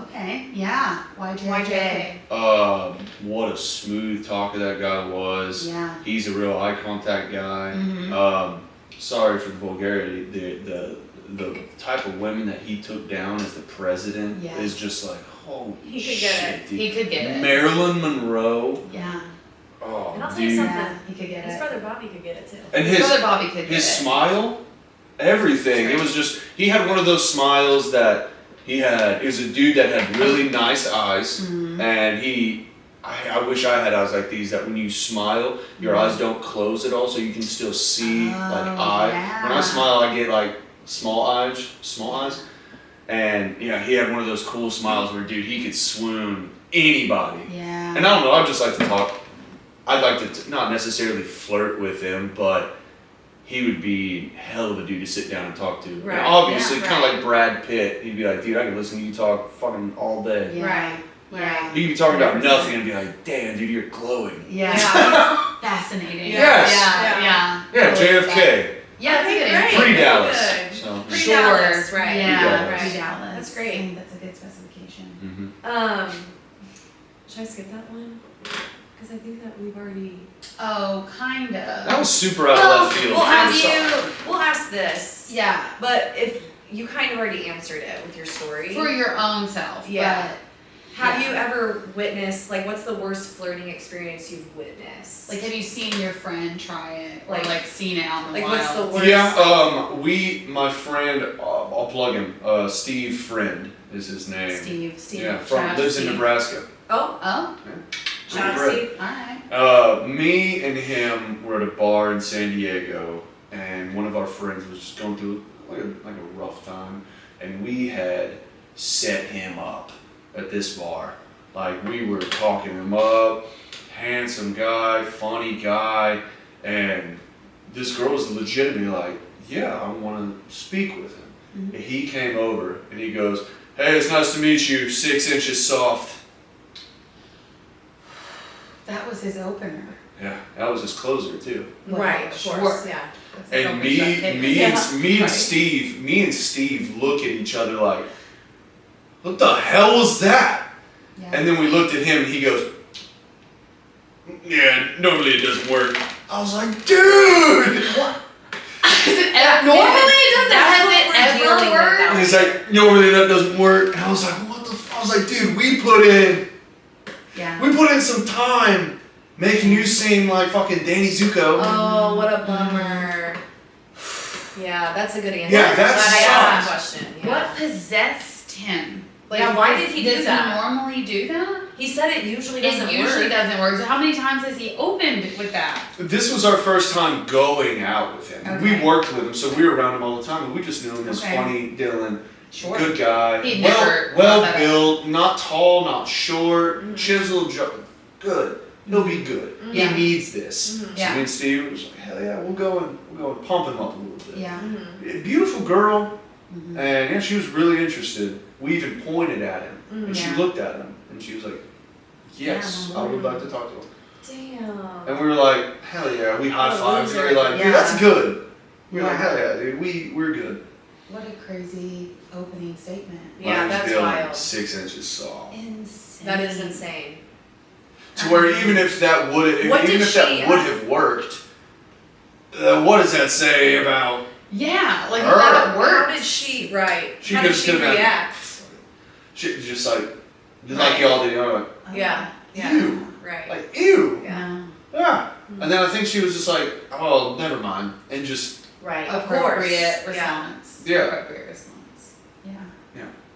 Okay. Yeah. Why JFK? What a smooth talker that guy was. Yeah. He's a real eye contact guy. Mhm. Sorry for the vulgarity. The type of women that he took down as the president Yeah. is just like, holy He could shit, get it. dude. He could get it. Marilyn Monroe. Yeah. Oh, And I'll tell you dude. something. Yeah. He could get His it. brother Bobby could get it too. And His his brother Bobby could get his it. smile, everything. It was just, he had one of those smiles that he had. He was a dude that had really nice eyes, Mhm. and I wish I had eyes like these, that when you smile, your eyes don't close at all, so you can still see like eye. When I yeah. smile, I get like small eyes. And yeah, he had one of those cool smiles where, dude, he could swoon anybody. Yeah. And I don't know, I'd just like to talk. I'd like to not necessarily flirt with him, but he would be hell of a dude to sit down and talk to. And Right, obviously, yeah, kind of like Brad Pitt. He'd be like, dude, I can listen to you talk fucking all day. Yeah. Right. Yeah. You could be talking about nothing and be like, damn, dude, you're glowing. Yeah. Yeah. Fascinating. Yes. Yeah. Yeah, JFK. Yeah, that's a good Okay, answer. great. Free very Dallas. good. So, Free Sure. Dallas, right. Yeah, Dallas. Free Dallas. That's great. I think that's a good specification. mhm. Should I skip that one? Because I think that we've already. Oh, kind That of. was super out of left field. We'll I'm ask sorry. We'll ask this. Yeah. But if you kind of already answered it with your story. For your own self. Yeah. Have yeah. you ever witnessed, like, what's the worst flirting experience you've witnessed? Like, have you seen your friend try it, or Like- like seen it out in the like, wild? what's the worst? Yeah, my friend, I'll plug him. Steve Friend is his name. Steve. Yeah, Shout out to lives in Steve. Nebraska. Oh, Oh, shout out Brett. Steve. alright. Me and him were at a bar in San Diego, and one of our friends was just going through like a rough time, and we had set him up. at this bar. Like, we were talking him up, handsome guy, funny guy, and this girl was legitimately like, yeah, I want to speak with him. And he came over and he goes, hey, it's nice to meet you, 6 inches soft. That was his opener. Yeah, that was his closer too. Right, of Sure. course, yeah. That's a And open shut case. me Right. and Steve look at each other like, what the hell was that? Yeah. And then we looked at him and he goes, yeah, normally it doesn't work. I was like, dude! What? Normally it doesn't. That's Has what it we're ever dealing with worked? now. And he's like, normally that doesn't work. And I was like, what the f-? I was like, dude, we put in some time making you seem like fucking Danny Zuko. Oh, what a bummer. Yeah, that's a good answer. Yeah, that's Glad I asked that sucks. question. Yeah. What possessed him? Like, Yeah, why did he do does that? He normally do that? He said it usually doesn't It usually work. doesn't work. So how many times has he opened with that? This was our first time going out with him. Okay. We worked with him, so we were around him all the time, and we just knew him as Okay. funny Dylan. Sure. Good guy. He'd never well brought that built, not tall, not short, Mhm. chiseled, good. He'll be good. Yeah. He needs this. Mhm. So Yeah. me and Steve was like, hell yeah, we'll go and pump him up a little bit. Yeah. Mhm. Beautiful girl, Mhm. and yeah, she was really interested. We even pointed at him, and she Yeah. looked at him, and she was like, yes, Yeah. I would like to talk to him. Damn. And we were like, hell yeah, we high fived. We were loser. like, dude, Yeah. that's good. We were like, Yeah. hell yeah, dude, we're good. What a crazy opening statement. Yeah, Mine's that's Dylan, wild. 6 inches soft. Insane. That is insane. To where even if that would What even did if that she would ask? have worked, what does that say about? Yeah, like Her. that How works. did she, right? She How could did have she been react? She just like Right. y'all did. You know, Yeah. like, ew, Right. like ew, Yeah. yeah. And then I think she was just like, oh, never mind, and just Right. Of Appropriate course. response. Yeah. Appropriate response. Yeah.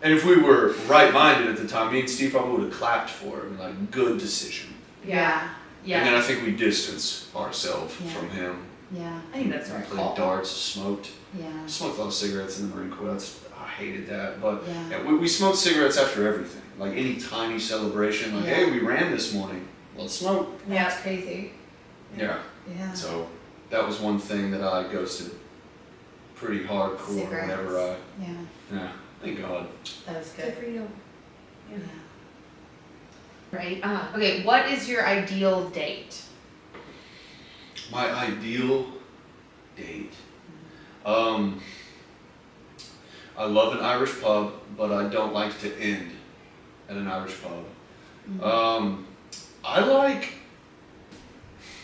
and if we were right-minded at the time, me and Steve probably would have clapped for him, like good decision. Yeah. Yeah. And then I think we distanced ourselves Yeah. from him. Yeah. I think that's We right. played darts, smoked. Yeah. Smoked a lot of cigarettes in the Marine Corps. I hated that, but Yeah. yeah, we smoked cigarettes after everything. Like any tiny celebration, like, Yeah. hey, we ran this morning. Let's smoke. Yeah. That's crazy. Yeah. Yeah. So that was one thing that I ghosted pretty hardcore Cigarettes. whenever I. Yeah. Yeah. Thank God. That was Good good. for you. Yeah. Right. Uh-huh. Okay. What is your ideal date? My ideal date. I love an Irish pub, but I don't like to end at an Irish pub. I like.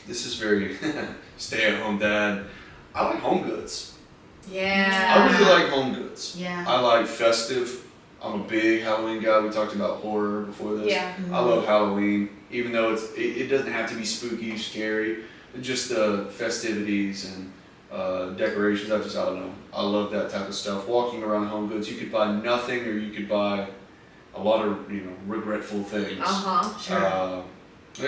This is very stay-at-home dad. I like home goods. Yeah. I really like home goods. Yeah. I like festive. I'm a big Halloween guy. We talked about horror before this. Yeah. I love Halloween, even though it doesn't have to be spooky, scary. Just the festivities and decorations. I don't know. I love that type of stuff. Walking around home goods, you could buy nothing, or you could buy a lot of regretful things. Uh-huh. Sure.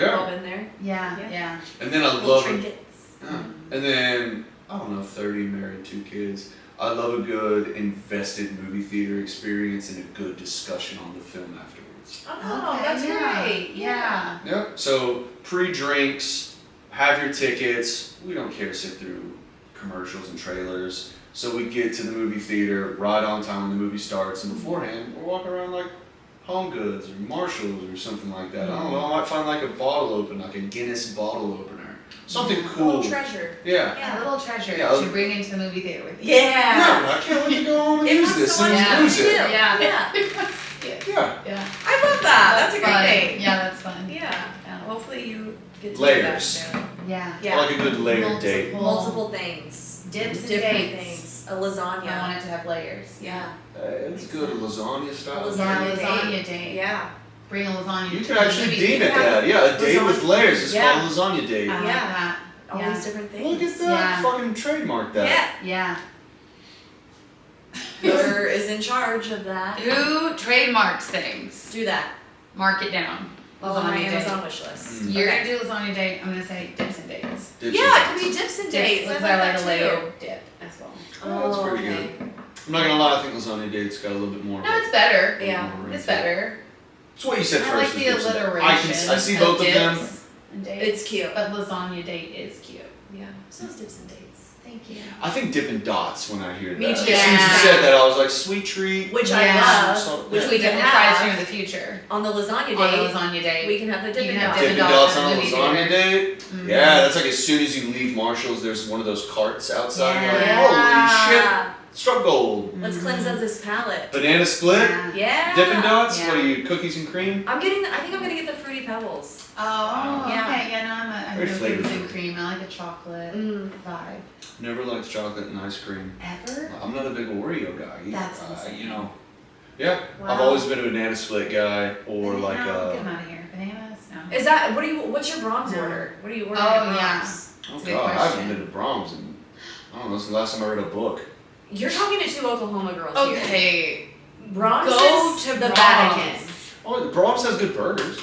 Yeah. All been there. Yeah. Yeah. Yeah. And then I Little love trinkets. and then I don't know, 30, married, 2 kids. I love a good invested movie theater experience and a good discussion on the film afterwards. Oh, Okay, that's yeah. great. Yeah. Yep. So pre-drinks, have your tickets. We don't care to sit through commercials and trailers. So we get to the movie theater right on time when the movie starts, and beforehand we're walking around like Home Goods or Marshalls or something like that. I don't know. I might find like a bottle opener, like a Guinness bottle opener, something A cool. little treasure. Yeah. Yeah. A little treasure Yeah. to bring into the movie theater with you. Yeah. No, I can't wait to go home and It use wants this to watch and Yeah. use too. it. Yeah. Yeah. Yeah. Yeah. I love that. That's a great fun. thing. Yeah, that's fun. Yeah. Yeah. Hopefully you get to do Layers. that soon. Yeah. I Yeah. like a good layered date. Multiple things. Dips and Different dates. things. A I lasagna. want it to have layers. Yeah. It's good, a lasagna style. Lasagna Yeah, date. lasagna date. Yeah. Bring a lasagna. You to can the actually movie deem it theater. that. Yeah, a date with Lasagna. layers is Yeah. called lasagna date. I like Yeah. that. All Yeah. these different things. Look at that. Yeah. Fucking trademark that. Yeah. Yeah. Whoever is in charge of that. Who trademarks things? Do that. Mark it down. All on my Lasagna Amazon date. wish list. Mm. You're Okay. gonna do lasagna date. I'm gonna say dips and dates. Dips Yeah, and it could be dates. dips and Dips, dates. I because like I that like a too. layered dip as well. Oh, that's pretty okay. good. I'm not gonna lie, I think lasagna date's got a little bit more. No, it's better. Yeah. more It's into it. better. It's what you said I first. like the was good. alliteration. I see both of them. dips and dates, It's cute. But lasagna date is cute. Yeah. So it's dips and dates. Thank you. I think Dippin' Dots when I hear that. Me too. As soon as Yeah. you said that, I was like, sweet treat. Which Yeah. I love. Which we Dippin' can fries have in the future. on the lasagna date. On the lasagna date. We can have the You Dippin' can have Dots. Dippin' Dippin' Dots Dots on a in the lasagna theater. date? Mhm. Yeah, that's like as soon as you leave Marshall's, there's one of those carts outside. You're like, Yeah. holy shit, struck gold. Let's cleanse up this palate. Banana split? Yeah. Yeah. Dippin' Dots? Yeah. What are you, cookies and cream? I think I'm gonna get the Fruity Pebbles. Oh, Yeah. okay. Yeah, no, I'm Very a cookies flavorful. and cream. I like a chocolate Mm. vibe. Never liked chocolate and ice cream. Ever? I'm not a big Oreo guy. That's insane. You know. Yeah, I've Wow. always been a banana split guy or like no, get them out of here. Bananas? No. Is that what's your Brahms No. order? What do you order? Oh, at yeah. Brahms? oh That's a good god, I question. haven't been to Brahms and I don't know, this is the last time I read a book. You're talking to two Oklahoma girls here. Okay. Brahms Go is to the Brahms. Vatican. Oh, Brahms has good burgers.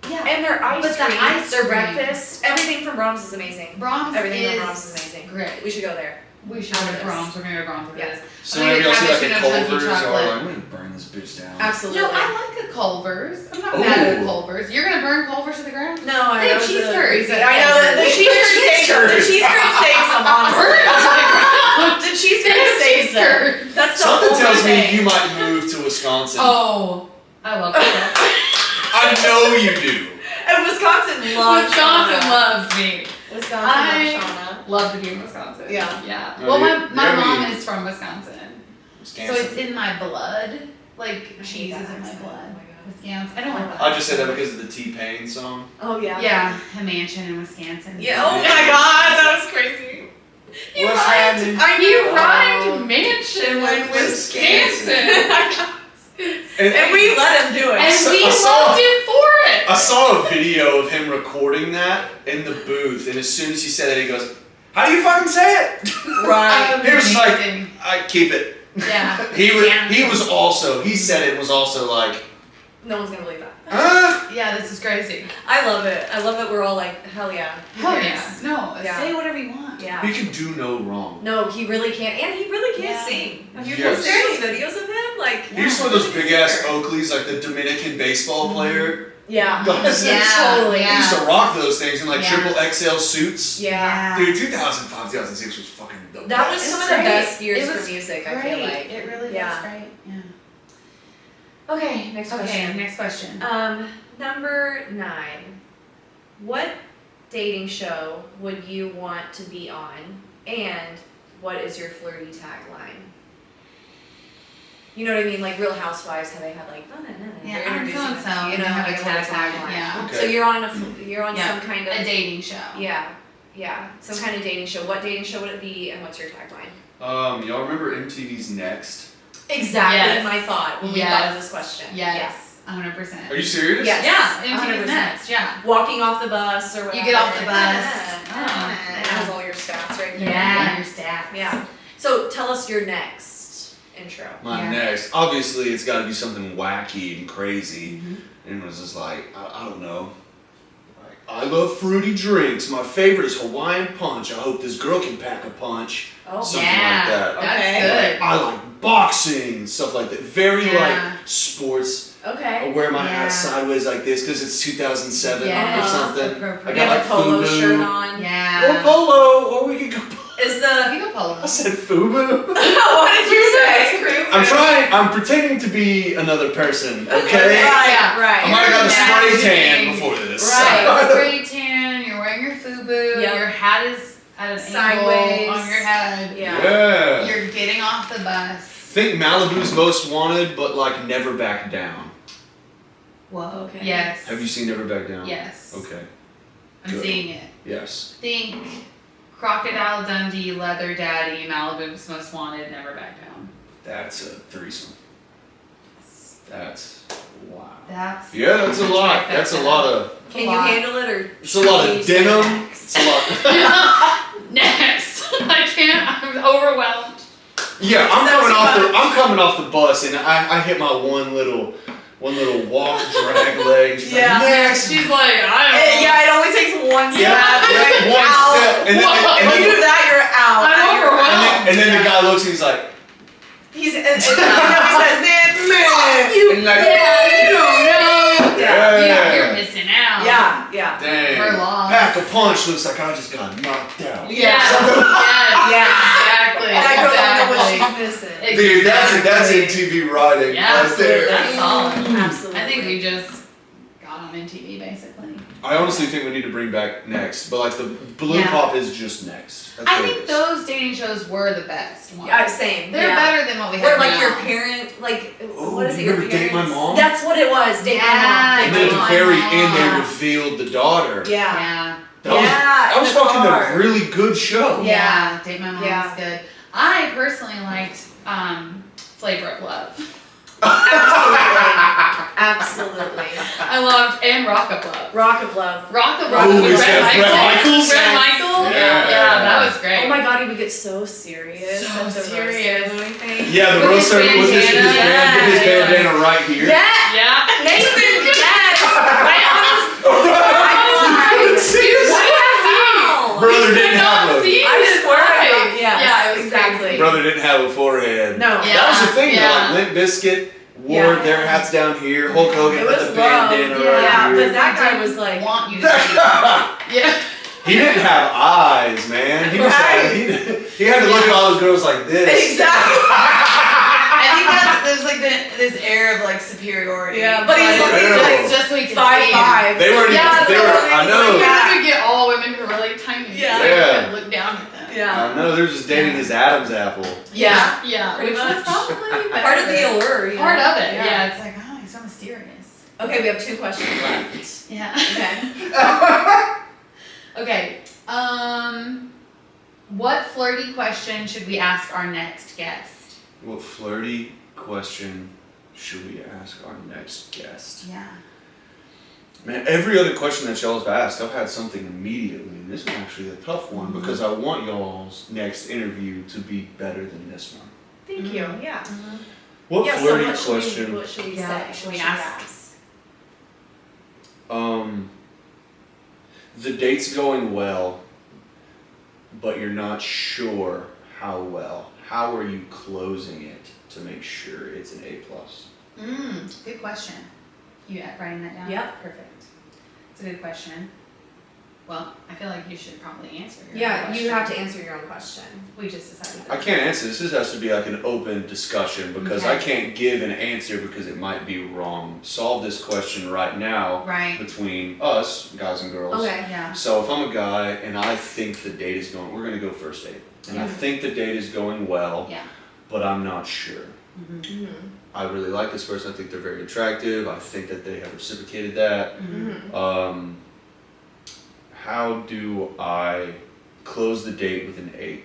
Yeah. And their ice But the cream, ice their cream. breakfast, everything from Brahms is amazing. Brahms Everything is from Brahms is amazing. great. We should go there. We should go After to this. Brahms. We're gonna go to Brahms after Yeah. this. So I'm gonna whenever y'all see get like a cappuccino, chunky Culver's, y'all are chocolate. like, I'm gonna burn this bitch down. Absolutely. No, I like a Culver's. I'm not mad at a Culver's. You're gonna burn Culver's to the ground? No, I They have was cheese really curds. crazy. I know the cheese curds cheese curds. The cheese curds save some, honestly. The cheese curds save some. That's the Something only tells thing. me you might move to Wisconsin. Oh, I love that. I know you do. And Wisconsin loves Wisconsin Shauna. loves me. Wisconsin I- loves Shauna. Love to be in Wisconsin. Yeah. Yeah. No, Well, you- my you mom ever- is from Wisconsin. So Wisconsin. it's in my blood. Like, I hate cheese that is in my accent. blood. Oh my God. Wisconsin. I don't like that. I just said that because of the T-Pain song. Oh yeah. Yeah, a mansion in Wisconsin. Yeah. Oh my God, that was crazy. You What's rhymed. happening? You Oh. rhymed mansion With with Wisconsin. And we let him do it. And So- we I saw- loved him for it. I saw a video of him recording that in the booth, and as soon as he said it, he goes, "How do you fucking say it?" Right. He was just like, Amazing. "I keep it." Yeah. He was also, he said it was also like, No one's gonna believe that. huh? Yeah, this is crazy. I love it. I love it. We're all like, hell yeah. Who Hell cares? yeah. No, Yeah. say whatever you want. Yeah. He can do no wrong. No, he really can't, and he really can't Yeah. sing. Have you Yes. seen those videos of him? Like, He's one of those big ass Oakleys, like the Dominican baseball player. yeah, Guys, Yeah. totally. He used to rock those things in like Yeah. triple XL suits. Yeah. Dude, 2005, 2006 was fucking the That was best. some of It's the great. best years It for was music. I Great. feel like. It really Yeah. was great. Yeah. Okay, next Okay, question. next question. Number 9. What dating show would you want to be on, and what is your flirty tagline? You know what I mean? Like Real Housewives, how they have like, Yeah, they're I'm introducing so-and-so, them, you and know, they have like a a little tagline, yeah. Okay. So you're on Yeah. some kind of A dating show. yeah, some kind of dating show. What dating show would it be, and what's your tagline? Y'all remember MTV's Next? Exactly Yes. my thought when we Yes. thought of this question. Yes. 100%. Are you serious? Yes. Yeah, 100%. MTV's next. Yeah. Walking off the bus or whatever. You get off the bus. It has all your stats right there. Yeah, your stats. Yeah. So tell us your next intro. My Yeah. next. Obviously, it's got to be something wacky and crazy. Mhm. And it was just like, I don't know. Like, I love fruity drinks. My favorite is Hawaiian Punch. I hope this girl can pack a punch. Oh, Something Yeah, like that. that's Okay. good. I like boxing, stuff like that. Very Yeah. like sports. I okay. wear my Yeah. hat sideways like this because it's 2007 Yes. or something. I Appropriate. You got have like a polo FUBU. shirt on. Yeah. Or polo, or we could go. Is the You go polo. I said FUBU. what did you say? I'm trying. I'm pretending to be another person. Okay. Right, Yeah. right. I might have got a Yeah. spray tan before this. Right. Spray tan, you're wearing your FUBU, Yep. your hat is at an Sideways. angle on your head. Yeah. Yeah. You're getting off the bus. Think Malibu's Most Wanted, but like Never Back Down. Whoa. Okay. Yes. Have you seen Never Back Down? Yes. Okay. I'm Good. seeing it. Yes. Think Crocodile Dundee, Leather Daddy, Malibu's Most Wanted, Never Back Down. That's a threesome. That's wow. That's Yeah, that's a lot. That's a lot of. Can you handle it or? It's a lot can of you say denim. next? It's a lot. Next. I can't. I'm overwhelmed. Yeah, I'm coming off the bus, and I hit my one little walk, drag leg. She's Yeah. like, next. She's like, I don't know. Yeah, it only takes one step. Yeah, You're one out. step, and then- Whoa. and When then- you do that, you're out. I'm You're overwhelmed. out. And then the guy looks, and he's like, He's and he says, man, and like, you don't know. Yeah. You're missing out. Yeah. Dang. We're lost. Pack a punch looks like I just got knocked out. Yes. Exactly. That girl don't know what Exactly. she's missing. Dude, that's MTV writing Yeah, right there. that's solid. Absolutely. I think we just got on MTV basically. I honestly think we need to bring back Next, but like the Balloon Yeah. Pop is just Next. That's I what it think is. those dating shows were the best ones. Yeah, same. They're yeah. better than what we Or have like now. your parent, like Oh, what is it? you Your remember parents? Date My Mom? That's what it was. Date Yeah, My Mom. And Date then at My the Mom. very Mom. end, they revealed the daughter. Yeah. Yeah. That was, Yeah, that in was the fucking car. a really good show. Yeah. Date My Mom Yeah. was good. I personally liked Flavor of Love. Absolutely. I loved and Rock of Love. Rock of Love. Rock of Rock Love of with Love. Bret Bret Michaels. Michaels? Bret Yes. Michaels. Yeah. That was great. Oh my god, he would get so serious. So at the serious. roast ceremony thing. Yeah, the With roast his ceremony was his bandana. his Yes. bandana right here. Yeah. Yeah. Nathan, yes. Right on his Wow. Brother didn't have a I swear I got, yes, Yeah, it was exactly. crazy. brother didn't have a forehead. No. Yeah. That was the thing, Yeah. though. Like Limp Bizkit wore Yeah. their hats down here. Hulk Hogan It had was the bandana low. right Yeah, here. but that guy was like, Want you to see. Yeah. He didn't have eyes, man. He just had, Right. he had to look at all those girls like this. exactly. I think that's there's like this air of like superiority. Yeah, but he's like- just so we can 5'5". They weren't Yeah, even, they were, totally. I know. Yeah. You could get all women who are like tiny. Yeah. So you Yeah. could look down at them. Yeah. I know, they were just dating his Adam's apple. Yeah. Yeah. Pretty Which much. was probably better. Part of the allure. You know? Part of it. Yeah. It's like, oh, he's so mysterious. Okay, we have 2 questions left. Yeah. Okay. Okay. What flirty question should we ask our next guest? What flirty question should we ask our next guest? Yeah. Man, every other question that y'all have asked, I've had something immediately. And this is actually a tough one because I want y'all's next interview to be better than this one. Thank you. Yeah. What Yeah, so flirty what should we- question? What should we Yeah, say? should What we should ask? The date's going well, but you're not sure how well. How are you closing it to make sure it's an A+? Good question. You writing that down? Yep. Perfect. It's a good question. Well, I feel like you should probably answer your own Yeah, question. you have to answer your own question. We just decided I that. can't answer this. This has to be like an open discussion because I Okay. can't give an answer because it might be wrong. Solve this question right now Right. between us, guys and girls. Okay. Yeah. So if I'm a guy and I think the date is going, we're gonna go first date, and I think the date is going well, Yeah. but I'm not sure. Mm-hmm. I really like this person. I think they're very attractive. I think that they have reciprocated that. Mm-hmm. How do I close the date with an A+?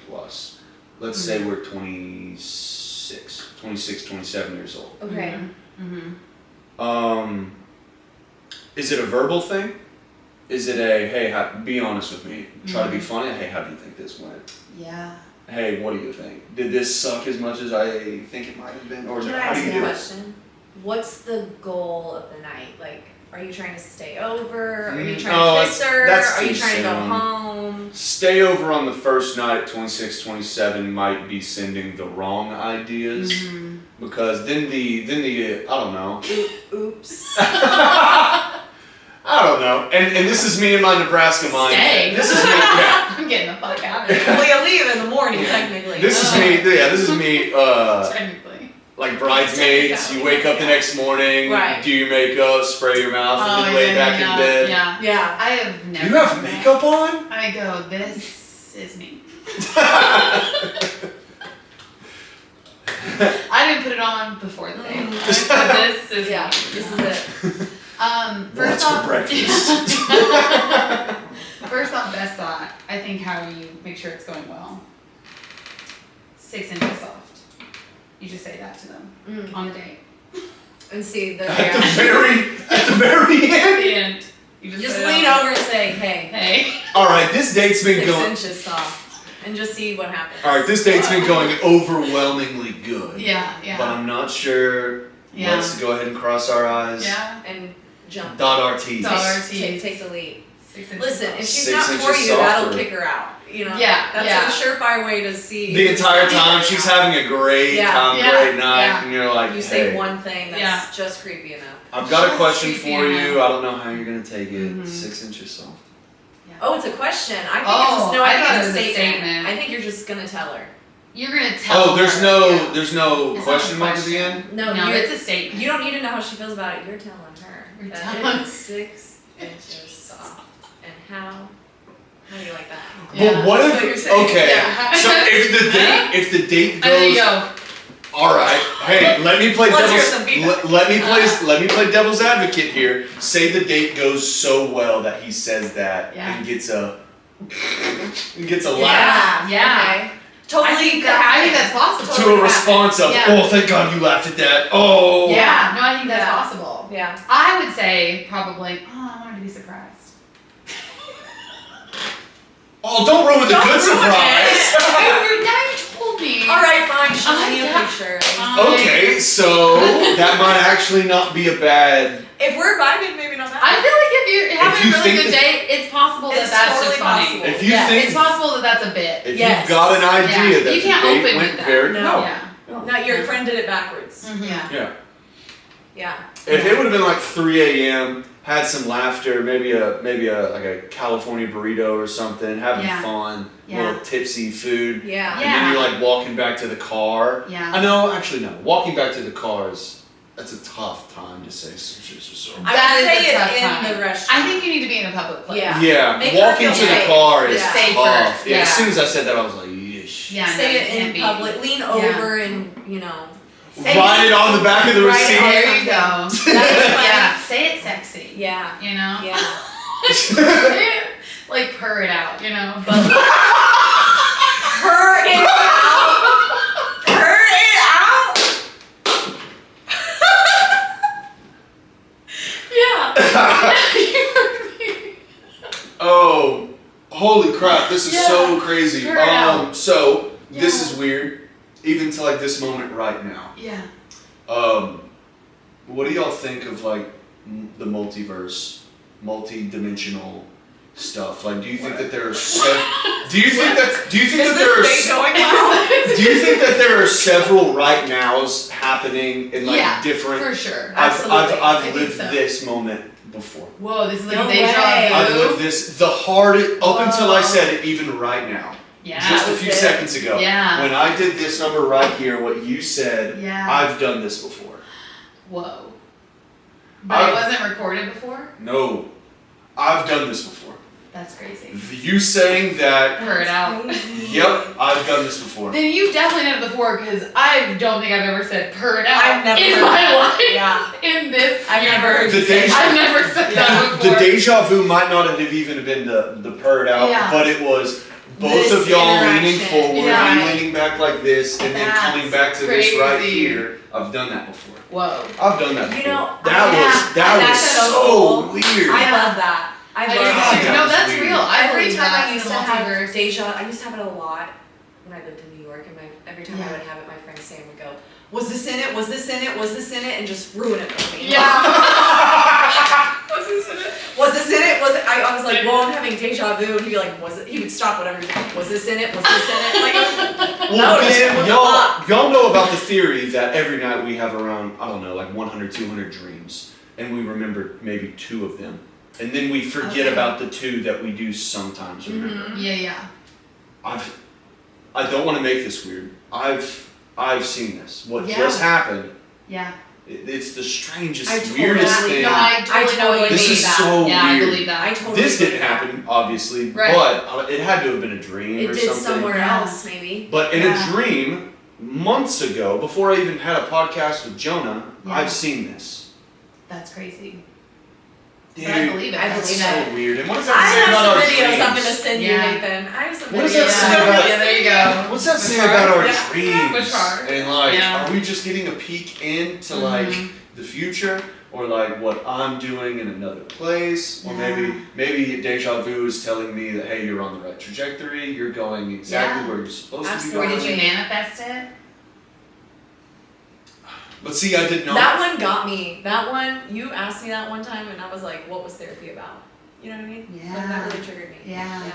Let's say we're 26, 27 years old. Okay. Mm-hmm. Is it a verbal thing? Is it a, hey, be honest with me, try to be funny, hey, how do you think this went? Yeah. Hey, what do you think? Did this suck as much as I think it might have been? Or Can I how ask do you you a do it? question? What's the goal of the night? Like, are you trying to stay over? Are you trying No, to kiss her? that's Are you too trying to go soon. home? Stay over on the first night at 26, 27 might be sending the wrong ideas because then the I don't know. Oops. I don't know. And this is me in my Nebraska mind. Stay. This is me. Yeah. I'm getting the fuck out of here. Well, you leave in the morning, technically. This is me. Yeah, this is me. Technically. Like bridesmaids, you wake up the next morning, Right. do your makeup, spray your mouth, and then lay back in bed. Yeah. Yeah. I have never. You have done that. makeup on? I go, this is me. I didn't put it on before the day. I said, this is Yeah. me. This is it. What's First off, for breakfast? First off, best thought. I think how you make sure it's going well. 6 inches soft. You just say that to them on the date. And see the At the reaction. at the very At end. the end, you Just put it lean on. over and say, hey, Hey. All right, this date's been 6 going. inches soft. And just see what happens. All right, this date's been going overwhelmingly good. Yeah. But Yeah. I'm not sure. Yeah. Let's go ahead and cross our eyes. Yeah. And jump. Dot our T's. Dot our T's. Take the lead. 6 inches. Listen, if she's 6 not for inches you, that'll softer. kick her out. You know, Yeah, that's yeah. a surefire way to see. The entire time she's having a great Yeah. time, Yeah. great night, Yeah. and you're like, You say hey, one thing that's Yeah. just creepy enough. I've got a Just question creepy for enough. you. I don't know how you're gonna take it. Mhm. 6 inches soft. Oh, it's a question. I think Oh, it's just no. I I think thought it's it a was a statement. statement. I think you're just gonna tell her. You're gonna tell Oh, there's her. no, Yeah. there's no It's question not a mark at the question. end. No, No, you're, it's a statement. you don't need to know how she feels about it. You're telling her You're that telling- it is 6 inches soft. And how do you like that? Yeah. But what That's what you're if? saying. Okay, Yeah. so if the date There you goes, go. all right. Hey, let me play Let's hear devil's. some feedback. Let me play devil's advocate here. Say the date goes so well that he says that Yeah. and gets a laugh Yeah. Okay. Totally. I think that's possible. to a Totally response of, Yeah. oh, thank God you laughed at that. Oh. Yeah, no, I think that's Yeah. possible. Yeah. I would say probably, I wanted to be surprised. Oh, don't ruin the Don't good ruin surprise. Now you told me. All right, fine. Show me a Yeah. picture. Okay, so that might actually not be a bad. If we're vibing, maybe not that. I feel like if you're having you a really think good that- date, it's possible that It's that's totally just funny. possible. If you Yeah, think, it's possible that that's a bit. if Yes. you've got an idea Yeah. that You the can't date open went with that. very No. Yeah. No, your friend did it backwards. Mhm. Yeah. Yeah. Yeah. If it would have been like 3 a.m., had some laughter, maybe a like a California burrito or something, having Yeah. fun, Yeah. little tipsy food, Yeah. and Yeah. then you're like walking back to the car. Yeah. I know, actually no, walking back to the car that's a tough time to say some shit so. I That would is say a tough it in time. the restaurant. I think you need to be in a public place. Yeah. Yeah, Make her walking feel to the safe. car is Yeah. Safer. tough. Yeah. Yeah. As soon as I said that, I was like, yeesh. Yeah, no, say you it can't in be. public. Lean over and say Write it on the back of the Write receipt. on There you go. something. That'd be funny. Yeah, say it sexy. Yeah. You know? Yeah. Like purr it out, you know? But Purr it out. Purr it out. yeah. Oh, holy crap! This is Yeah. so crazy. Turn it out. So this Yeah. is weird, even to like this moment right now. Yeah. What do y'all think of like the multiverse, multi-dimensional stuff? Like, do you think that there are do you think that Is there are this thing going well? do you think that there are several right nows happening in like Yeah, different? For sure. Absolutely. I've I think lived so. this moment before. Whoa, this is like No a deja way. vu. I've lived this the hardest up until I Whoa. said it, even right now. Yeah. Just a was few it. seconds ago. Yeah. When I did this number right here, what you said, Yeah. I've done this before. Whoa. But it wasn't recorded before? No, I've done this before. That's crazy. You saying that, Purr it out. yep, I've done this before. Then you've definitely done it before because I don't think I've ever said purr it out I've never in heard my that. life. Yeah. In this I've never universe. heard The you say deja- I've never said that The before. deja vu might not have even been the purred out, Yeah. but it was both This of y'all leaning interaction. forward, Yeah. me leaning back like this, and then That's coming back to this right crazy. here. I've done that before. Whoa. I've done that You before. know, that yeah, was that that's was so so cool. weird. I love that. I I love do God, that. too. that No, was that's weird. real. I Every believe time that I used in to the have multiverse. deja, I used to have it a lot when I lived in New York, and every time I Yeah. would have it, my friend Sam would go, "Was this in it? Was this in it? Was this in it?" and just ruin it for me. Yeah. Was this in it? Was this in it? Was it? I was like, well, I'm having deja vu, and he'd be like, was it? He would stop whatever. He's like, was this in it? Was this in it? Like, Well, no, because dude, what the fuck? y'all know about the theory that every night we have around, I don't know, like 100, 200 dreams, and we remember maybe 2 of them. And then we forget Okay. about the 2 that we do sometimes remember. Yeah. I don't want to make this weird. I've seen this. What Yeah. just happened, Yeah. it's the strangest, I totally weirdest believe thing. No, I totally know what you This mean. is that. so Yeah, weird. I believe that. I totally. This didn't believe that. happen, obviously, Right. but it had to have been a dream It or did something. somewhere Yeah. else, maybe. But in Yeah. a dream, months ago, before I even had a podcast with Jonah, Yeah. I've seen this. That's crazy. Dude, But I believe it. I that's believe so it. weird. And what does I that say have about some our videos dreams? I'm gonna send you, Yeah. Nathan. I have some What does videos. that say I'm about- gonna Yeah, there you send go. What's that say Which about are? our Yeah. dreams? Which are? And like, Yeah. are we just getting a peek into like Mhm. the future, or like what I'm doing in another place, or Yeah. maybe deja vu is telling me that hey, you're on the right trajectory, you're going exactly Yeah. where you're supposed Absolutely. to Or be did going. you manifest it? But see, I did not. That one got me. That one, you asked me that one time, and I was like, what was therapy about? You know what I mean? Yeah. Like, that really triggered me. Yeah.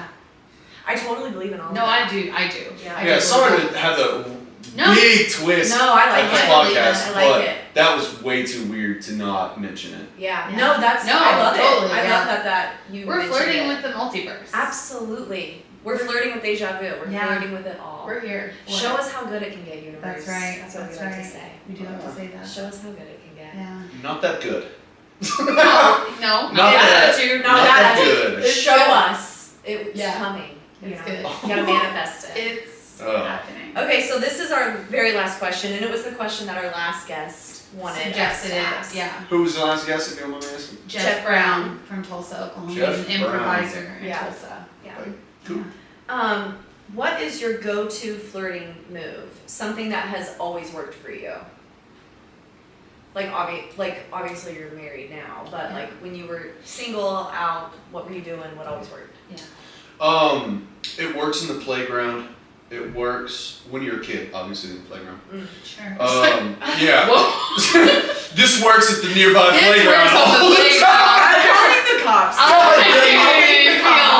I totally believe in all No, of that. I do. Yeah. I Yeah, do. sorry to have the No. big twist No, I like at this it. podcast, I like but it. that was way too weird to not mention it. Yeah. Yeah. No, that's, No, I love totally, it. I yeah. love that you We're mentioned flirting it. with the multiverse. Absolutely. We're flirting with deja vu. We're Yeah. flirting with it all. We're here. for Show it. us how good it can get, universe. That's right. That's what That's we like right. to say. We do have to say that. Show us how good it can get. Yeah. Not that good. No, Not that that- attitude. Not that good. Show us it's Yeah. coming. You It's know? good. You gotta manifest it. It's Oh. happening. Okay, so this is our very last question, and it was the question that our last guest wanted Suggested us to it. ask. Yeah. Who was the last guest, if you don't mind me asking? Jeff Brown from Tulsa, Oklahoma. Jeff He's an improviser in Yeah. Tulsa. Yeah. Cool. What is your go-to flirting move? Something that has always worked for you. Like obviously you're married now, but Yeah. like when you were single out, what were you doing? What always worked? It works in the playground. It works when you're a kid, obviously in the playground. Sure. Yeah. Whoa. This works at the nearby This playground. works on the all the playground. time. I'm calling the cops.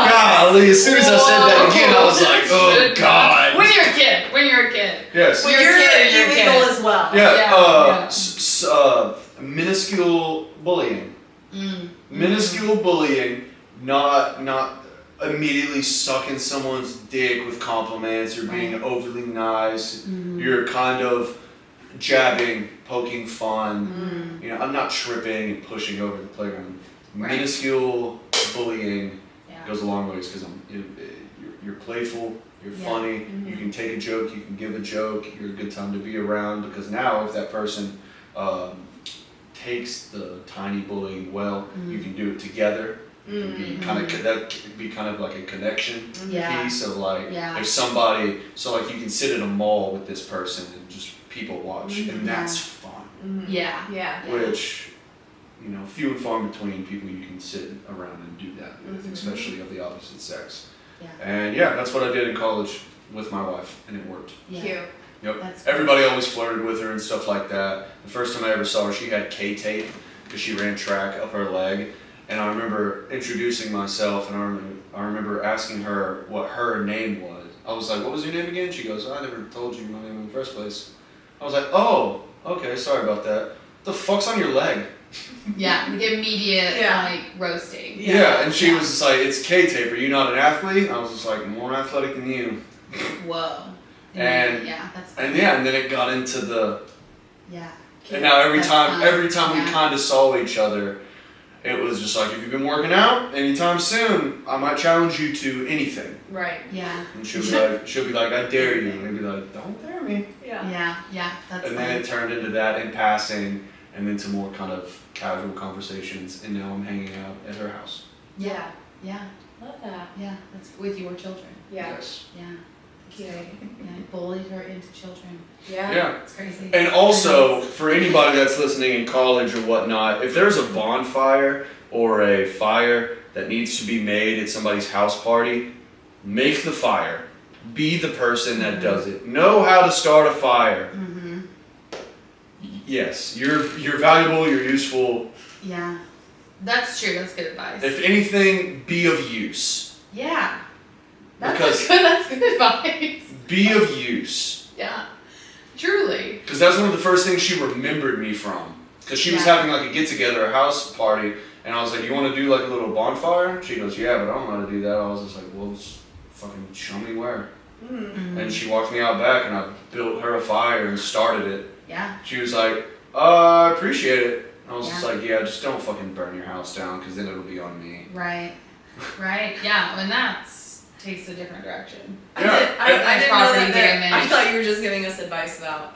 Golly, as soon as I said that again, I was like, oh Good God. When you're a kid. When you're a kid. Yes. When you're a kid, you're a illegal kid. as well. Yeah. Yeah. Minuscule bullying. Mm. Minuscule bullying, not immediately sucking someone's dick with compliments or being Right. overly nice. Mhm. You're kind of jabbing, poking fun. Mm. You know, I'm not tripping and pushing over the playground. Right. Minuscule bullying Yeah. goes a long ways because you're playful, you're Yeah. funny, Mhm. you can take a joke, you can give a joke, you're a good time to be around because now if that person takes the tiny bullying well, you can do it together. It can be kind of that could be kind of like a connection Yeah. piece of like Yeah. if somebody like you can sit in a mall with this person and just people watch and that's fun. Yeah. Yeah. Which few and far between people you can sit around and do that with, especially of the opposite sex. Yeah. And yeah, that's what I did in college with my wife, and it worked. Yeah. Cute. Yep. That's Everybody always flirted with her and stuff like that. The first time I ever saw her, she had K-tape because she ran track up her leg. And I remember introducing myself, and I remember asking her what her name was. I was like, "What was your name again?" She goes, "I never told you my name in the first place." I was like, "Oh, okay, sorry about that. What the fuck's on your leg?" Yeah. The immediate Yeah. like roasting. Yeah, and she was just like, "It's K-tape. Are you not an athlete?" I was just like, "More athletic than you." Whoa. And- yeah, that's And yeah, and then it got into the. yeah. And now every That's time fun. we Yeah. kind of saw each other, it was just like, if you've been working out anytime soon, I might challenge you to anything. Right. Yeah. And she'll be like, I dare you. And I'd be like, don't dare me. Yeah. Yeah. Yeah. That's And fun. then it turned into that in passing, and then to more kind of casual conversations. And now I'm hanging out at her house. Yeah. Yeah. Love that. Yeah. That's with your children. Yeah. Yes. Yeah. Cute. Yeah. Bullied her into children. Yeah. Yeah. It's crazy. And also, for anybody that's listening in college or whatnot, if there's a bonfire or a fire that needs to be made at somebody's house party, make the fire. Be the person that does it. Know how to start a fire. Mm-hmm. Yes, you're valuable, you're useful. Yeah. That's true. That's good advice. If anything, be of use. Yeah. Because That's good advice. be of use. Yeah. Truly. Because that's one of the first things she remembered me from. Because she was Yeah. having like a get-together, a house party, and I was like, you want to do like a little bonfire? She goes, yeah, but I don't know how to do that. I was just like, well, just fucking show me where. Mm-hmm. And she walked me out back, and I built her a fire and started it. Yeah. She was like, I appreciate it. I was just Yeah. like, yeah, just don't fucking burn your house down, because then it'll be on me. Right. Right. Yeah. And takes a different direction. I Yeah. didn't know Property that. damage. I thought you were just giving us advice about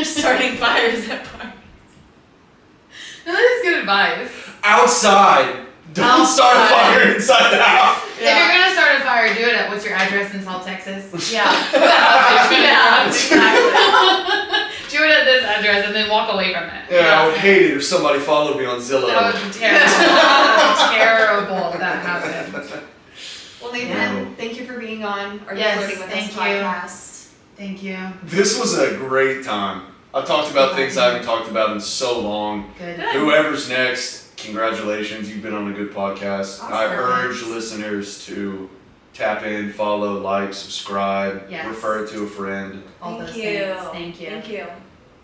starting fires at parties. No, that is good advice. Outside! Don't start a Outside. fire inside the house! If you're gonna start a fire, do it at what's your address in Salt, Texas? Yeah. Yeah, exactly. Do it at this address and then walk away from it. Yeah, I would hate it if somebody followed me on Zillow. That would be terrible. That would be terrible if that happened. Well, Nathan, Yeah. thank you for being on our Yes, Flirting with thank Us you. podcast. Thank you. This was a great time. I talked about things I haven't talked about in so long. Good. Good. Whoever's next, congratulations, you've been on a good podcast. Awesome. I urge listeners to tap in, follow, like, subscribe, Yes. refer it to a friend. All Thank those you. things. Thank you. Thank you.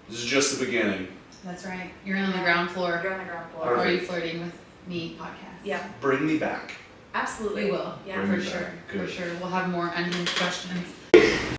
This is just the beginning. That's right. You're on the ground floor. You're on the ground floor. Or are you Perfect. flirting with me podcast? Yeah, Bring me back. absolutely. We will. Yeah. Bring For me sure. back. For Good. sure. We'll have more unhinged questions.